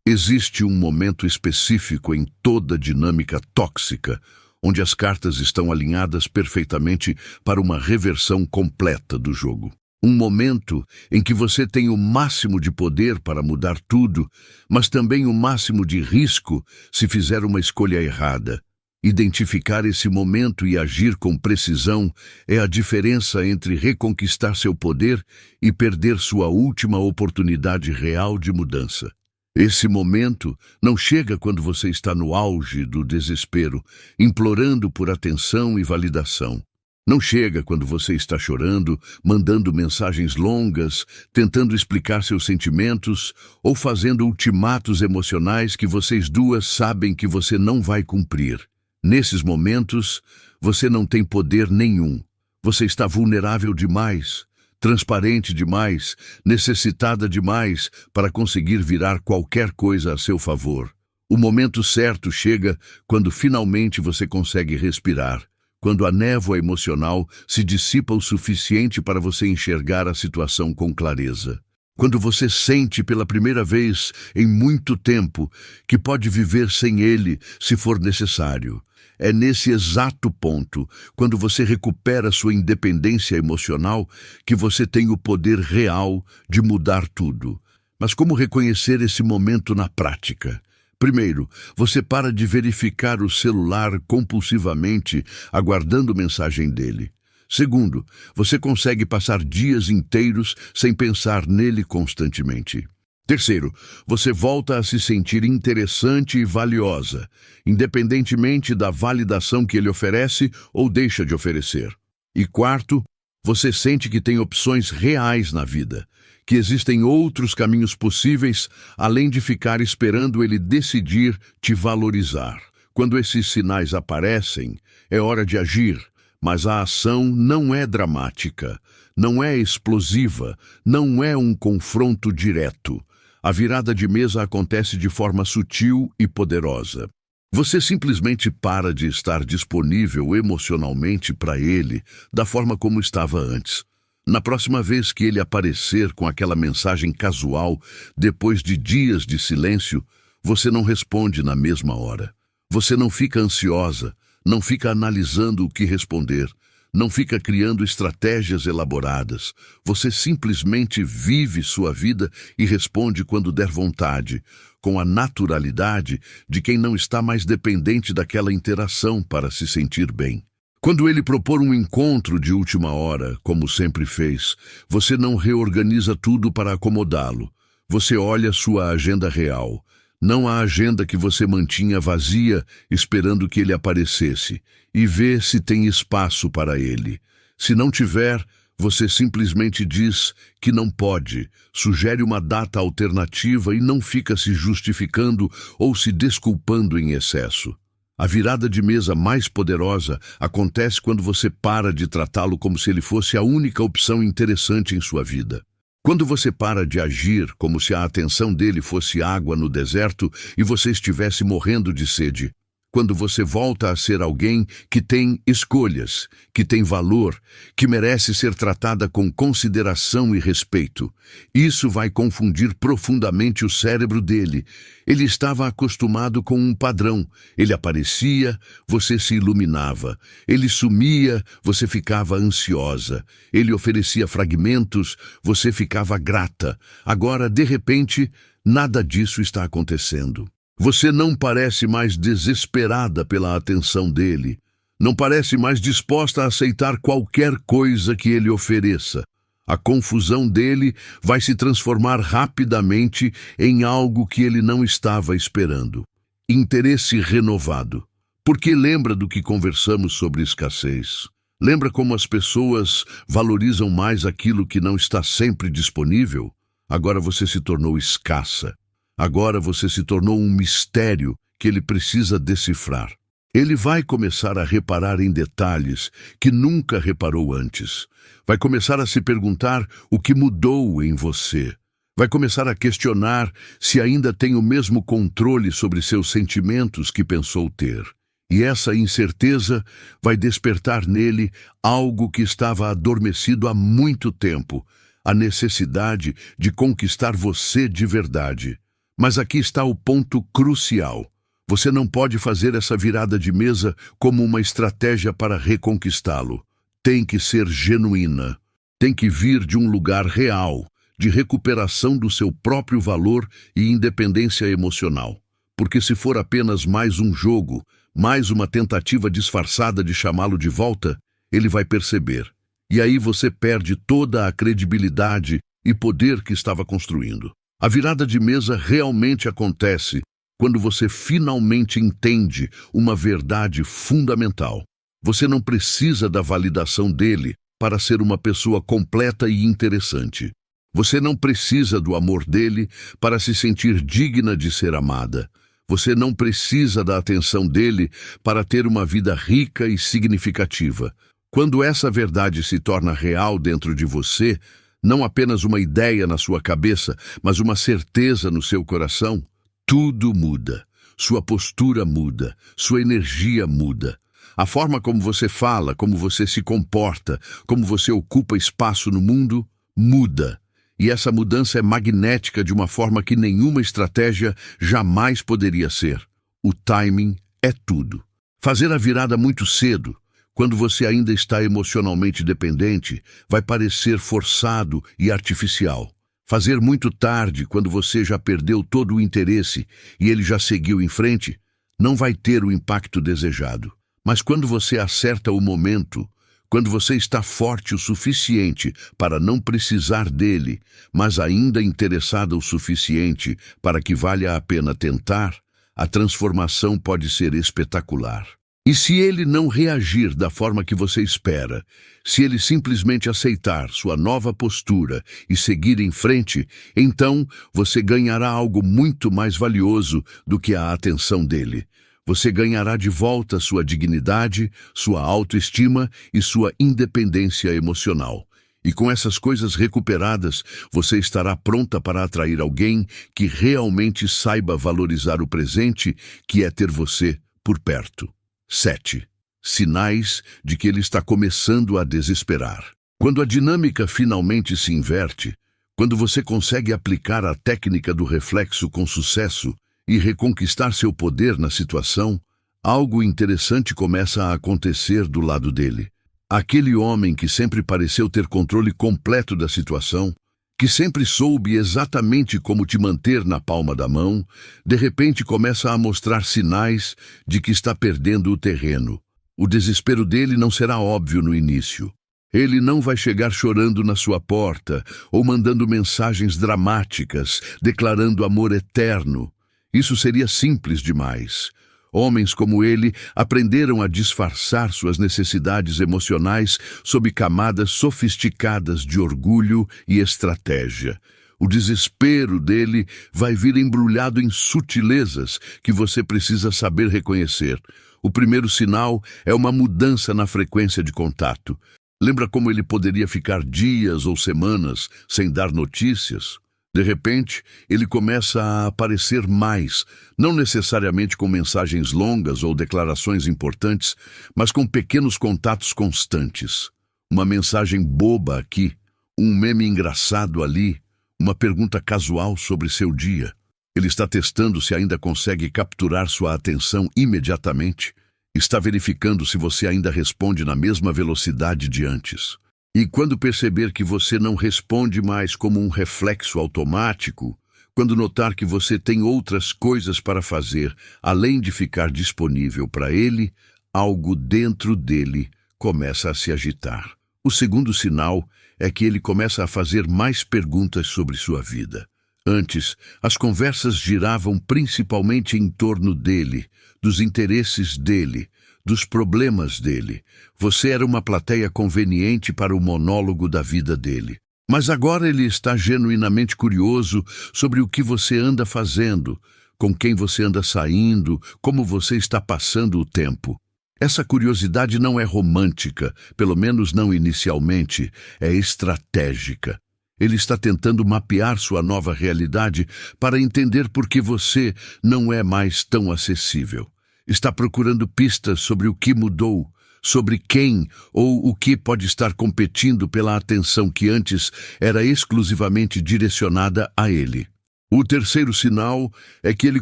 Existe um momento específico em toda dinâmica tóxica, onde as cartas estão alinhadas perfeitamente para uma reversão completa do jogo. Um momento em que você tem o máximo de poder para mudar tudo, mas também o máximo de risco se fizer uma escolha errada. Identificar esse momento e agir com precisão é a diferença entre reconquistar seu poder e perder sua última oportunidade real de mudança. Esse momento não chega quando você está no auge do desespero, implorando por atenção e validação. Não chega quando você está chorando, mandando mensagens longas, tentando explicar seus sentimentos ou fazendo ultimatos emocionais que vocês duas sabem que você não vai cumprir. Nesses momentos, você não tem poder nenhum. Você está vulnerável demais, transparente demais, necessitada demais para conseguir virar qualquer coisa a seu favor. O momento certo chega quando finalmente você consegue respirar. Quando a névoa emocional se dissipa o suficiente para você enxergar a situação com clareza. Quando você sente pela primeira vez em muito tempo que pode viver sem ele se for necessário. É nesse exato ponto, quando você recupera sua independência emocional, que você tem o poder real de mudar tudo. Mas como reconhecer esse momento na prática? Primeiro, você para de verificar o celular compulsivamente, aguardando mensagem dele. Segundo, você consegue passar dias inteiros sem pensar nele constantemente. Terceiro, você volta a se sentir interessante e valiosa, independentemente da validação que ele oferece ou deixa de oferecer. E quarto, você sente que tem opções reais na vida, que existem outros caminhos possíveis, além de ficar esperando ele decidir te valorizar. Quando esses sinais aparecem, é hora de agir, mas a ação não é dramática, não é explosiva, não é um confronto direto. A virada de mesa acontece de forma sutil e poderosa. Você simplesmente para de estar disponível emocionalmente para ele da forma como estava antes. Na próxima vez que ele aparecer com aquela mensagem casual, depois de dias de silêncio, você não responde na mesma hora. Você não fica ansiosa, não fica analisando o que responder, não fica criando estratégias elaboradas. Você simplesmente vive sua vida e responde quando der vontade, com a naturalidade de quem não está mais dependente daquela interação para se sentir bem. Quando ele propor um encontro de última hora, como sempre fez, você não reorganiza tudo para acomodá-lo. Você olha sua agenda real, não a agenda que você mantinha vazia esperando que ele aparecesse, e vê se tem espaço para ele. Se não tiver, você simplesmente diz que não pode, sugere uma data alternativa e não fica se justificando ou se desculpando em excesso. A virada de mesa mais poderosa acontece quando você para de tratá-lo como se ele fosse a única opção interessante em sua vida. Quando você para de agir como se a atenção dele fosse água no deserto e você estivesse morrendo de sede. Quando você volta a ser alguém que tem escolhas, que tem valor, que merece ser tratada com consideração e respeito. Isso vai confundir profundamente o cérebro dele. Ele estava acostumado com um padrão. Ele aparecia, você se iluminava. Ele sumia, você ficava ansiosa. Ele oferecia fragmentos, você ficava grata. Agora, de repente, nada disso está acontecendo. Você não parece mais desesperada pela atenção dele. Não parece mais disposta a aceitar qualquer coisa que ele ofereça. A confusão dele vai se transformar rapidamente em algo que ele não estava esperando. Interesse renovado. Porque lembra do que conversamos sobre escassez? Lembra como as pessoas valorizam mais aquilo que não está sempre disponível? Agora você se tornou escassa. Agora você se tornou um mistério que ele precisa decifrar. Ele vai começar a reparar em detalhes que nunca reparou antes. Vai começar a se perguntar o que mudou em você. Vai começar a questionar se ainda tem o mesmo controle sobre seus sentimentos que pensou ter. E essa incerteza vai despertar nele algo que estava adormecido há muito tempo, a necessidade de conquistar você de verdade. Mas aqui está o ponto crucial. Você não pode fazer essa virada de mesa como uma estratégia para reconquistá-lo. Tem que ser genuína. Tem que vir de um lugar real, de recuperação do seu próprio valor e independência emocional. Porque se for apenas mais um jogo, mais uma tentativa disfarçada de chamá-lo de volta, ele vai perceber. E aí você perde toda a credibilidade e poder que estava construindo. A virada de mesa realmente acontece quando você finalmente entende uma verdade fundamental. Você não precisa da validação dele para ser uma pessoa completa e interessante. Você não precisa do amor dele para se sentir digna de ser amada. Você não precisa da atenção dele para ter uma vida rica e significativa. Quando essa verdade se torna real dentro de você, não apenas uma ideia na sua cabeça, mas uma certeza no seu coração, tudo muda. Sua postura muda, sua energia muda. A forma como você fala, como você se comporta, como você ocupa espaço no mundo, muda. E essa mudança é magnética de uma forma que nenhuma estratégia jamais poderia ser. O timing é tudo. Fazer a virada muito cedo, quando você ainda está emocionalmente dependente, vai parecer forçado e artificial. Fazer muito tarde, quando você já perdeu todo o interesse e ele já seguiu em frente, não vai ter o impacto desejado. Mas quando você acerta o momento, quando você está forte o suficiente para não precisar dele, mas ainda interessada o suficiente para que valha a pena tentar, a transformação pode ser espetacular. E se ele não reagir da forma que você espera, se ele simplesmente aceitar sua nova postura e seguir em frente, então você ganhará algo muito mais valioso do que a atenção dele. Você ganhará de volta sua dignidade, sua autoestima e sua independência emocional. E com essas coisas recuperadas, você estará pronta para atrair alguém que realmente saiba valorizar o presente, que é ter você por perto. 7. Sinais de que ele está começando a desesperar. Quando a dinâmica finalmente se inverte, quando você consegue aplicar a técnica do reflexo com sucesso e reconquistar seu poder na situação, algo interessante começa a acontecer do lado dele. Aquele homem que sempre pareceu ter controle completo da situação, que sempre soube exatamente como te manter na palma da mão, de repente começa a mostrar sinais de que está perdendo o terreno. O desespero dele não será óbvio no início. Ele não vai chegar chorando na sua porta ou mandando mensagens dramáticas, declarando amor eterno. Isso seria simples demais. Homens como ele aprenderam a disfarçar suas necessidades emocionais sob camadas sofisticadas de orgulho e estratégia. O desespero dele vai vir embrulhado em sutilezas que você precisa saber reconhecer. O primeiro sinal é uma mudança na frequência de contato. Lembra como ele poderia ficar dias ou semanas sem dar notícias? De repente, ele começa a aparecer mais, não necessariamente com mensagens longas ou declarações importantes, mas com pequenos contatos constantes. Uma mensagem boba aqui, um meme engraçado ali, uma pergunta casual sobre seu dia. Ele está testando se ainda consegue capturar sua atenção imediatamente. Está verificando se você ainda responde na mesma velocidade de antes. E quando perceber que você não responde mais como um reflexo automático, quando notar que você tem outras coisas para fazer, além de ficar disponível para ele, algo dentro dele começa a se agitar. O segundo sinal é que ele começa a fazer mais perguntas sobre sua vida. Antes, as conversas giravam principalmente em torno dele, dos interesses dele, dos problemas dele. Você era uma plateia conveniente para o monólogo da vida dele. Mas agora ele está genuinamente curioso sobre o que você anda fazendo, com quem você anda saindo, como você está passando o tempo. Essa curiosidade não é romântica, pelo menos não inicialmente, é estratégica. Ele está tentando mapear sua nova realidade para entender por que você não é mais tão acessível. Está procurando pistas sobre o que mudou, sobre quem ou o que pode estar competindo pela atenção que antes era exclusivamente direcionada a ele. O terceiro sinal é que ele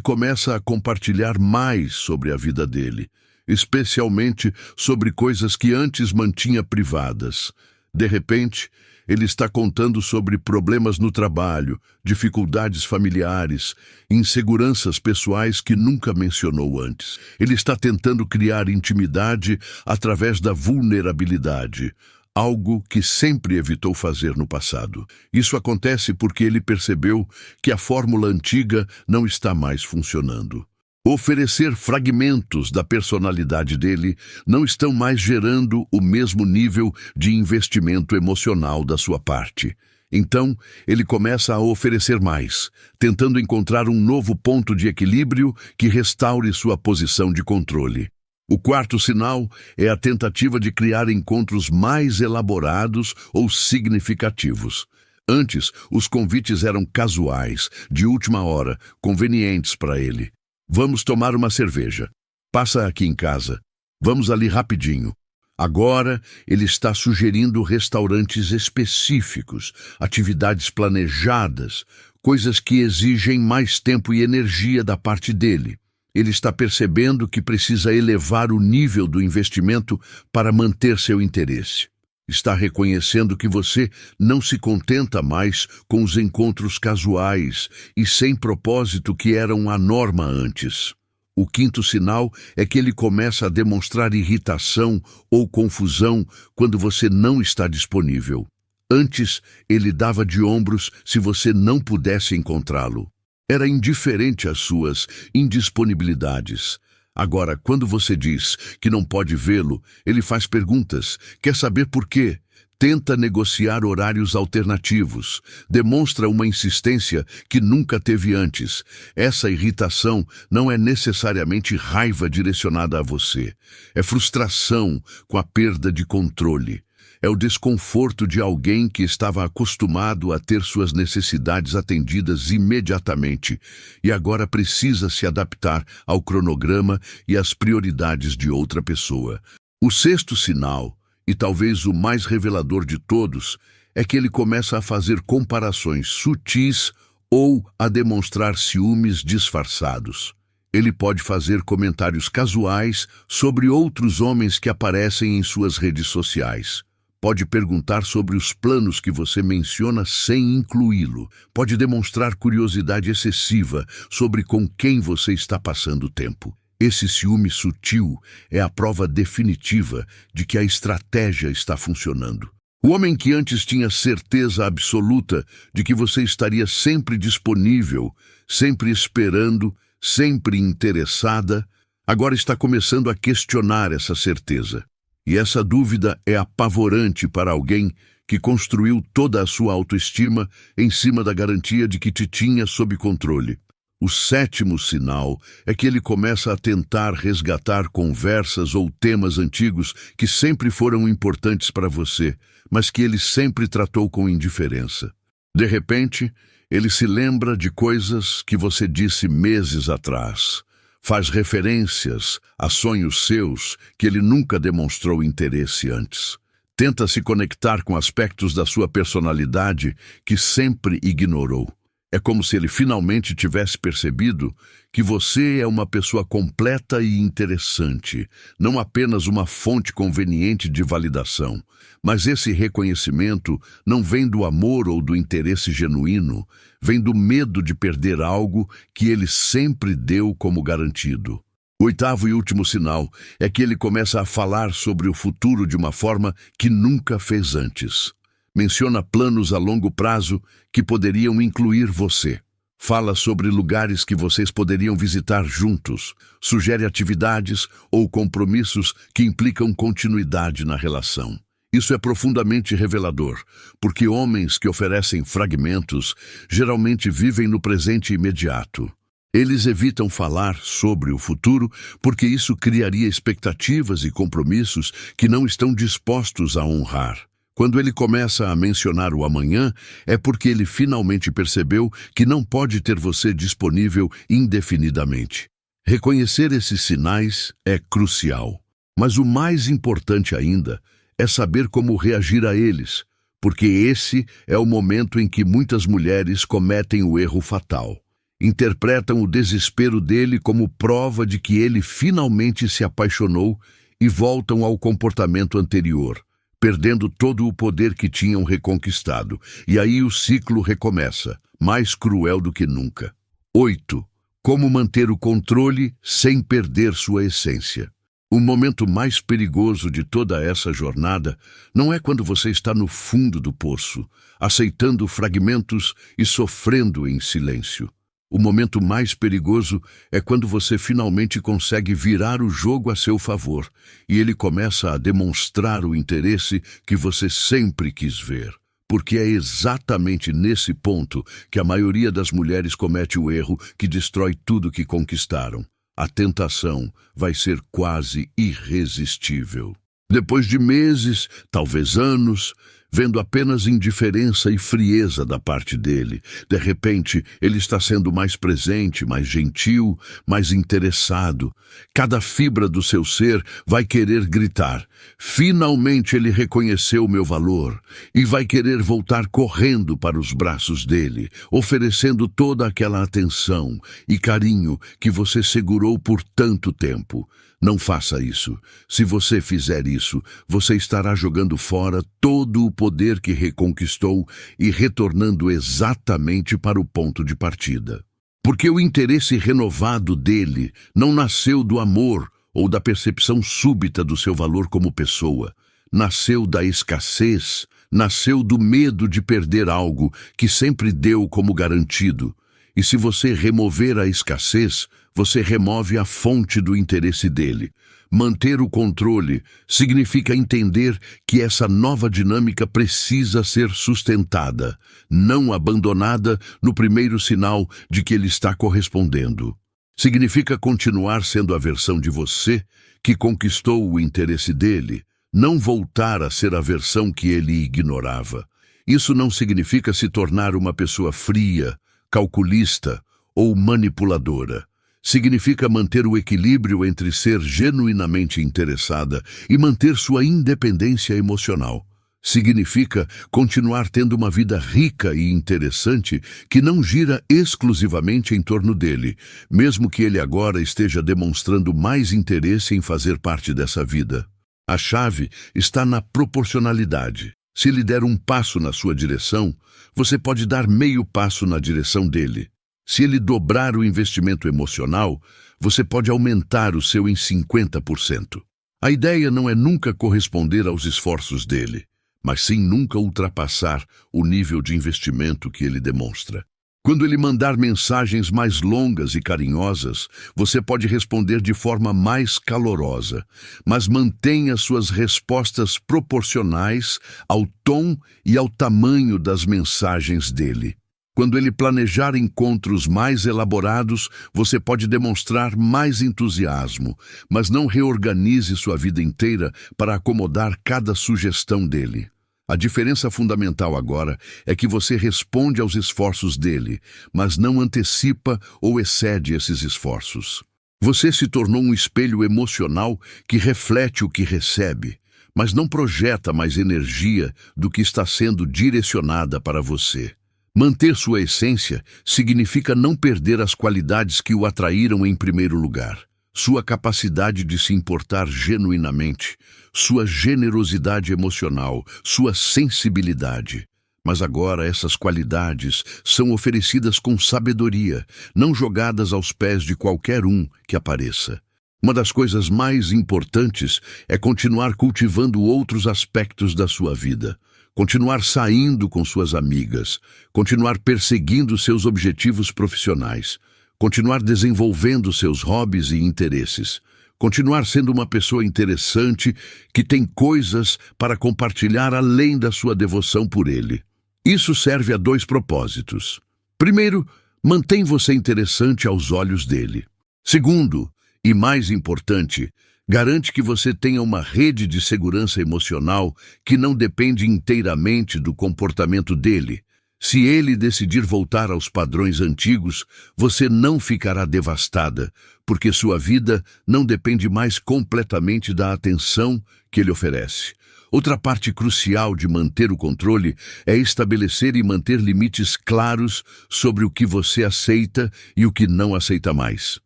começa a compartilhar mais sobre a vida dele, especialmente sobre coisas que antes mantinha privadas. De repente, ele está contando sobre problemas no trabalho, dificuldades familiares, inseguranças pessoais que nunca mencionou antes. Ele está tentando criar intimidade através da vulnerabilidade, algo que sempre evitou fazer no passado. Isso acontece porque ele percebeu que a fórmula antiga não está mais funcionando. Oferecer fragmentos da personalidade dele não estão mais gerando o mesmo nível de investimento emocional da sua parte. Então, ele começa a oferecer mais, tentando encontrar um novo ponto de equilíbrio que restaure sua posição de controle. O quarto sinal é a tentativa de criar encontros mais elaborados ou significativos. Antes, os convites eram casuais, de última hora, convenientes para ele. Vamos tomar uma cerveja. Passa aqui em casa. Vamos ali rapidinho. Agora, ele está sugerindo restaurantes específicos, atividades planejadas, coisas que exigem mais tempo e energia da parte dele. Ele está percebendo que precisa elevar o nível do investimento para manter seu interesse. Está reconhecendo que você não se contenta mais com os encontros casuais e sem propósito que eram a norma antes. O quinto sinal é que ele começa a demonstrar irritação ou confusão quando você não está disponível. Antes, ele dava de ombros se você não pudesse encontrá-lo. Era indiferente às suas indisponibilidades. Agora, quando você diz que não pode vê-lo, ele faz perguntas, quer saber por quê, tenta negociar horários alternativos, demonstra uma insistência que nunca teve antes. Essa irritação não é necessariamente raiva direcionada a você, é frustração com a perda de controle. É o desconforto de alguém que estava acostumado a ter suas necessidades atendidas imediatamente e agora precisa se adaptar ao cronograma e às prioridades de outra pessoa. O sexto sinal, e talvez o mais revelador de todos, é que ele começa a fazer comparações sutis ou a demonstrar ciúmes disfarçados. Ele pode fazer comentários casuais sobre outros homens que aparecem em suas redes sociais. Pode perguntar sobre os planos que você menciona sem incluí-lo. Pode demonstrar curiosidade excessiva sobre com quem você está passando tempo. Esse ciúme sutil é a prova definitiva de que a estratégia está funcionando. O homem que antes tinha certeza absoluta de que você estaria sempre disponível, sempre esperando, sempre interessada, agora está começando a questionar essa certeza. E essa dúvida é apavorante para alguém que construiu toda a sua autoestima em cima da garantia de que te tinha sob controle. O sétimo sinal é que ele começa a tentar resgatar conversas ou temas antigos que sempre foram importantes para você, mas que ele sempre tratou com indiferença. De repente, ele se lembra de coisas que você disse meses atrás. Faz referências a sonhos seus que ele nunca demonstrou interesse antes. Tenta se conectar com aspectos da sua personalidade que sempre ignorou. É como se ele finalmente tivesse percebido que você é uma pessoa completa e interessante, não apenas uma fonte conveniente de validação. Mas esse reconhecimento não vem do amor ou do interesse genuíno, vem do medo de perder algo que ele sempre deu como garantido. Oitavo e último sinal é que ele começa a falar sobre o futuro de uma forma que nunca fez antes. Menciona planos a longo prazo que poderiam incluir você. Fala sobre lugares que vocês poderiam visitar juntos. Sugere atividades ou compromissos que implicam continuidade na relação. Isso é profundamente revelador, porque homens que oferecem fragmentos geralmente vivem no presente imediato. Eles evitam falar sobre o futuro porque isso criaria expectativas e compromissos que não estão dispostos a honrar. Quando ele começa a mencionar o amanhã, é porque ele finalmente percebeu que não pode ter você disponível indefinidamente. Reconhecer esses sinais é crucial, mas o mais importante ainda é saber como reagir a eles, porque esse é o momento em que muitas mulheres cometem o erro fatal. Interpretam o desespero dele como prova de que ele finalmente se apaixonou e voltam ao comportamento anterior, perdendo todo o poder que tinham reconquistado. E aí o ciclo recomeça, mais cruel do que nunca. 8. Como manter o controle sem perder sua essência. O momento mais perigoso de toda essa jornada não é quando você está no fundo do poço, aceitando fragmentos e sofrendo em silêncio. O momento mais perigoso é quando você finalmente consegue virar o jogo a seu favor e ele começa a demonstrar o interesse que você sempre quis ver. Porque é exatamente nesse ponto que a maioria das mulheres comete o erro que destrói tudo que conquistaram. A tentação vai ser quase irresistível. Depois de meses, talvez anos, vendo apenas indiferença e frieza da parte dele, de repente ele está sendo mais presente, mais gentil, mais interessado. Cada fibra do seu ser vai querer gritar: finalmente ele reconheceu o meu valor, e vai querer voltar correndo para os braços dele, oferecendo toda aquela atenção e carinho que você segurou por tanto tempo. Não faça isso. Se você fizer isso, você estará jogando fora todo o poder que reconquistou e retornando exatamente para o ponto de partida. Porque o interesse renovado dele não nasceu do amor ou da percepção súbita do seu valor como pessoa. Nasceu da escassez, nasceu do medo de perder algo que sempre deu como garantido. E se você remover a escassez, você remove a fonte do interesse dele. Manter o controle significa entender que essa nova dinâmica precisa ser sustentada, não abandonada no primeiro sinal de que ele está correspondendo. Significa continuar sendo a versão de você que conquistou o interesse dele, não voltar a ser a versão que ele ignorava. Isso não significa se tornar uma pessoa fria, calculista ou manipuladora. Significa manter o equilíbrio entre ser genuinamente interessada e manter sua independência emocional. Significa continuar tendo uma vida rica e interessante que não gira exclusivamente em torno dele, mesmo que ele agora esteja demonstrando mais interesse em fazer parte dessa vida. A chave está na proporcionalidade. Se ele der um passo na sua direção, você pode dar meio passo na direção dele. Se ele dobrar o investimento emocional, você pode aumentar o seu em 50%. A ideia não é nunca corresponder aos esforços dele, mas sim nunca ultrapassar o nível de investimento que ele demonstra. Quando ele mandar mensagens mais longas e carinhosas, você pode responder de forma mais calorosa, mas mantenha suas respostas proporcionais ao tom e ao tamanho das mensagens dele. Quando ele planejar encontros mais elaborados, você pode demonstrar mais entusiasmo, mas não reorganize sua vida inteira para acomodar cada sugestão dele. A diferença fundamental agora é que você responde aos esforços dele, mas não antecipa ou excede esses esforços. Você se tornou um espelho emocional que reflete o que recebe, mas não projeta mais energia do que está sendo direcionada para você. Manter sua essência significa não perder as qualidades que o atraíram em primeiro lugar. Sua capacidade de se importar genuinamente, sua generosidade emocional, sua sensibilidade. Mas agora essas qualidades são oferecidas com sabedoria, não jogadas aos pés de qualquer um que apareça. Uma das coisas mais importantes é continuar cultivando outros aspectos da sua vida. Continuar saindo com suas amigas, continuar perseguindo seus objetivos profissionais, continuar desenvolvendo seus hobbies e interesses, continuar sendo uma pessoa interessante que tem coisas para compartilhar além da sua devoção por ele. Isso serve a dois propósitos. Primeiro, mantém você interessante aos olhos dele. Segundo, e mais importante, garante que você tenha uma rede de segurança emocional que não depende inteiramente do comportamento dele. Se ele decidir voltar aos padrões antigos, você não ficará devastada, porque sua vida não depende mais completamente da atenção que ele oferece. Outra parte crucial de manter o controle é estabelecer e manter limites claros sobre o que você aceita e o que não aceita mais.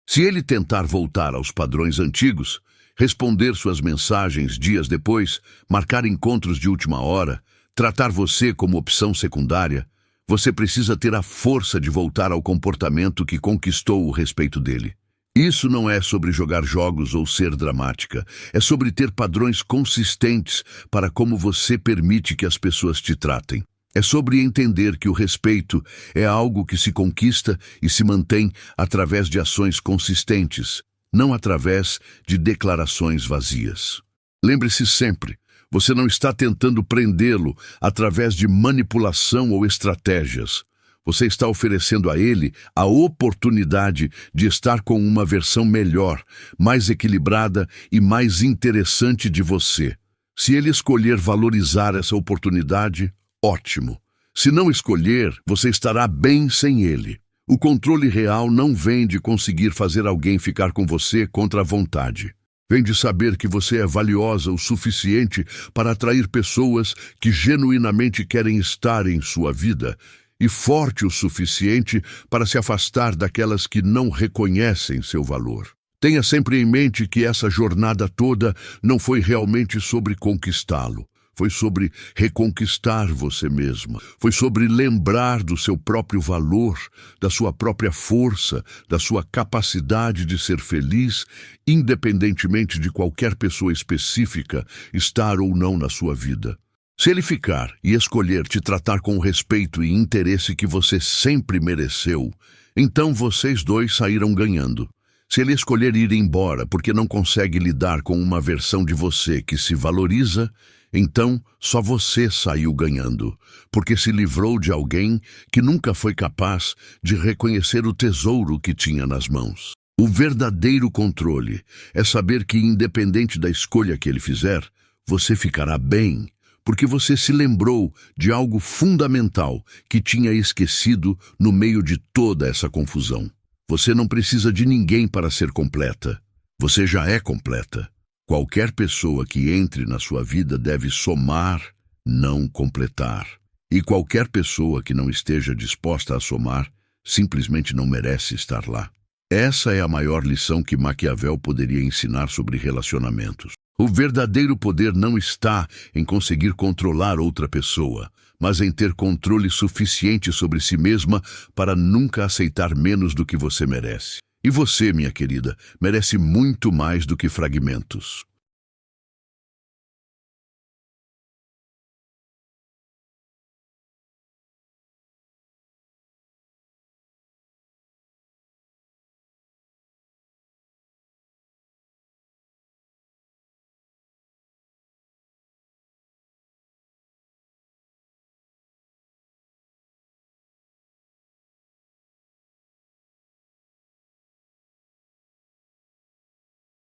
Se ele tentar voltar aos padrões antigos, responder suas mensagens dias depois, marcar encontros de última hora, tratar você como opção secundária, você precisa ter a força de voltar ao comportamento que conquistou o respeito dele. Isso não é sobre jogar jogos ou ser dramática, é sobre ter padrões consistentes para como você permite que as pessoas te tratem. É sobre entender que o respeito é algo que se conquista e se mantém através de ações consistentes, não através de declarações vazias. Lembre-se sempre, você não está tentando prendê-lo através de manipulação ou estratégias. Você está oferecendo a ele a oportunidade de estar com uma versão melhor, mais equilibrada e mais interessante de você. Se ele escolher valorizar essa oportunidade, ótimo. Se não escolher, você estará bem sem ele. O controle real não vem de conseguir fazer alguém ficar com você contra a vontade. Vem de saber que você é valiosa o suficiente para atrair pessoas que genuinamente querem estar em sua vida e forte o suficiente para se afastar daquelas que não reconhecem seu valor. Tenha sempre em mente que essa jornada toda não foi realmente sobre conquistá-lo. Foi sobre reconquistar você mesma. Foi sobre lembrar do seu próprio valor, da sua própria força, da sua capacidade de ser feliz, independentemente de qualquer pessoa específica estar ou não na sua vida. Se ele ficar e escolher te tratar com o respeito e interesse que você sempre mereceu, então vocês dois saíram ganhando. Se ele escolher ir embora porque não consegue lidar com uma versão de você que se valoriza, então só você saiu ganhando, porque se livrou de alguém que nunca foi capaz de reconhecer o tesouro que tinha nas mãos. O verdadeiro controle é saber que, independente da escolha que ele fizer, você ficará bem, porque você se lembrou de algo fundamental que tinha esquecido no meio de toda essa confusão. Você não precisa de ninguém para ser completa. Você já é completa. Qualquer pessoa que entre na sua vida deve somar, não completar. E qualquer pessoa que não esteja disposta a somar, simplesmente não merece estar lá. Essa é a maior lição que Maquiavel poderia ensinar sobre relacionamentos. O verdadeiro poder não está em conseguir controlar outra pessoa, mas em ter controle suficiente sobre si mesma para nunca aceitar menos do que você merece. E você, minha querida, merece muito mais do que fragmentos.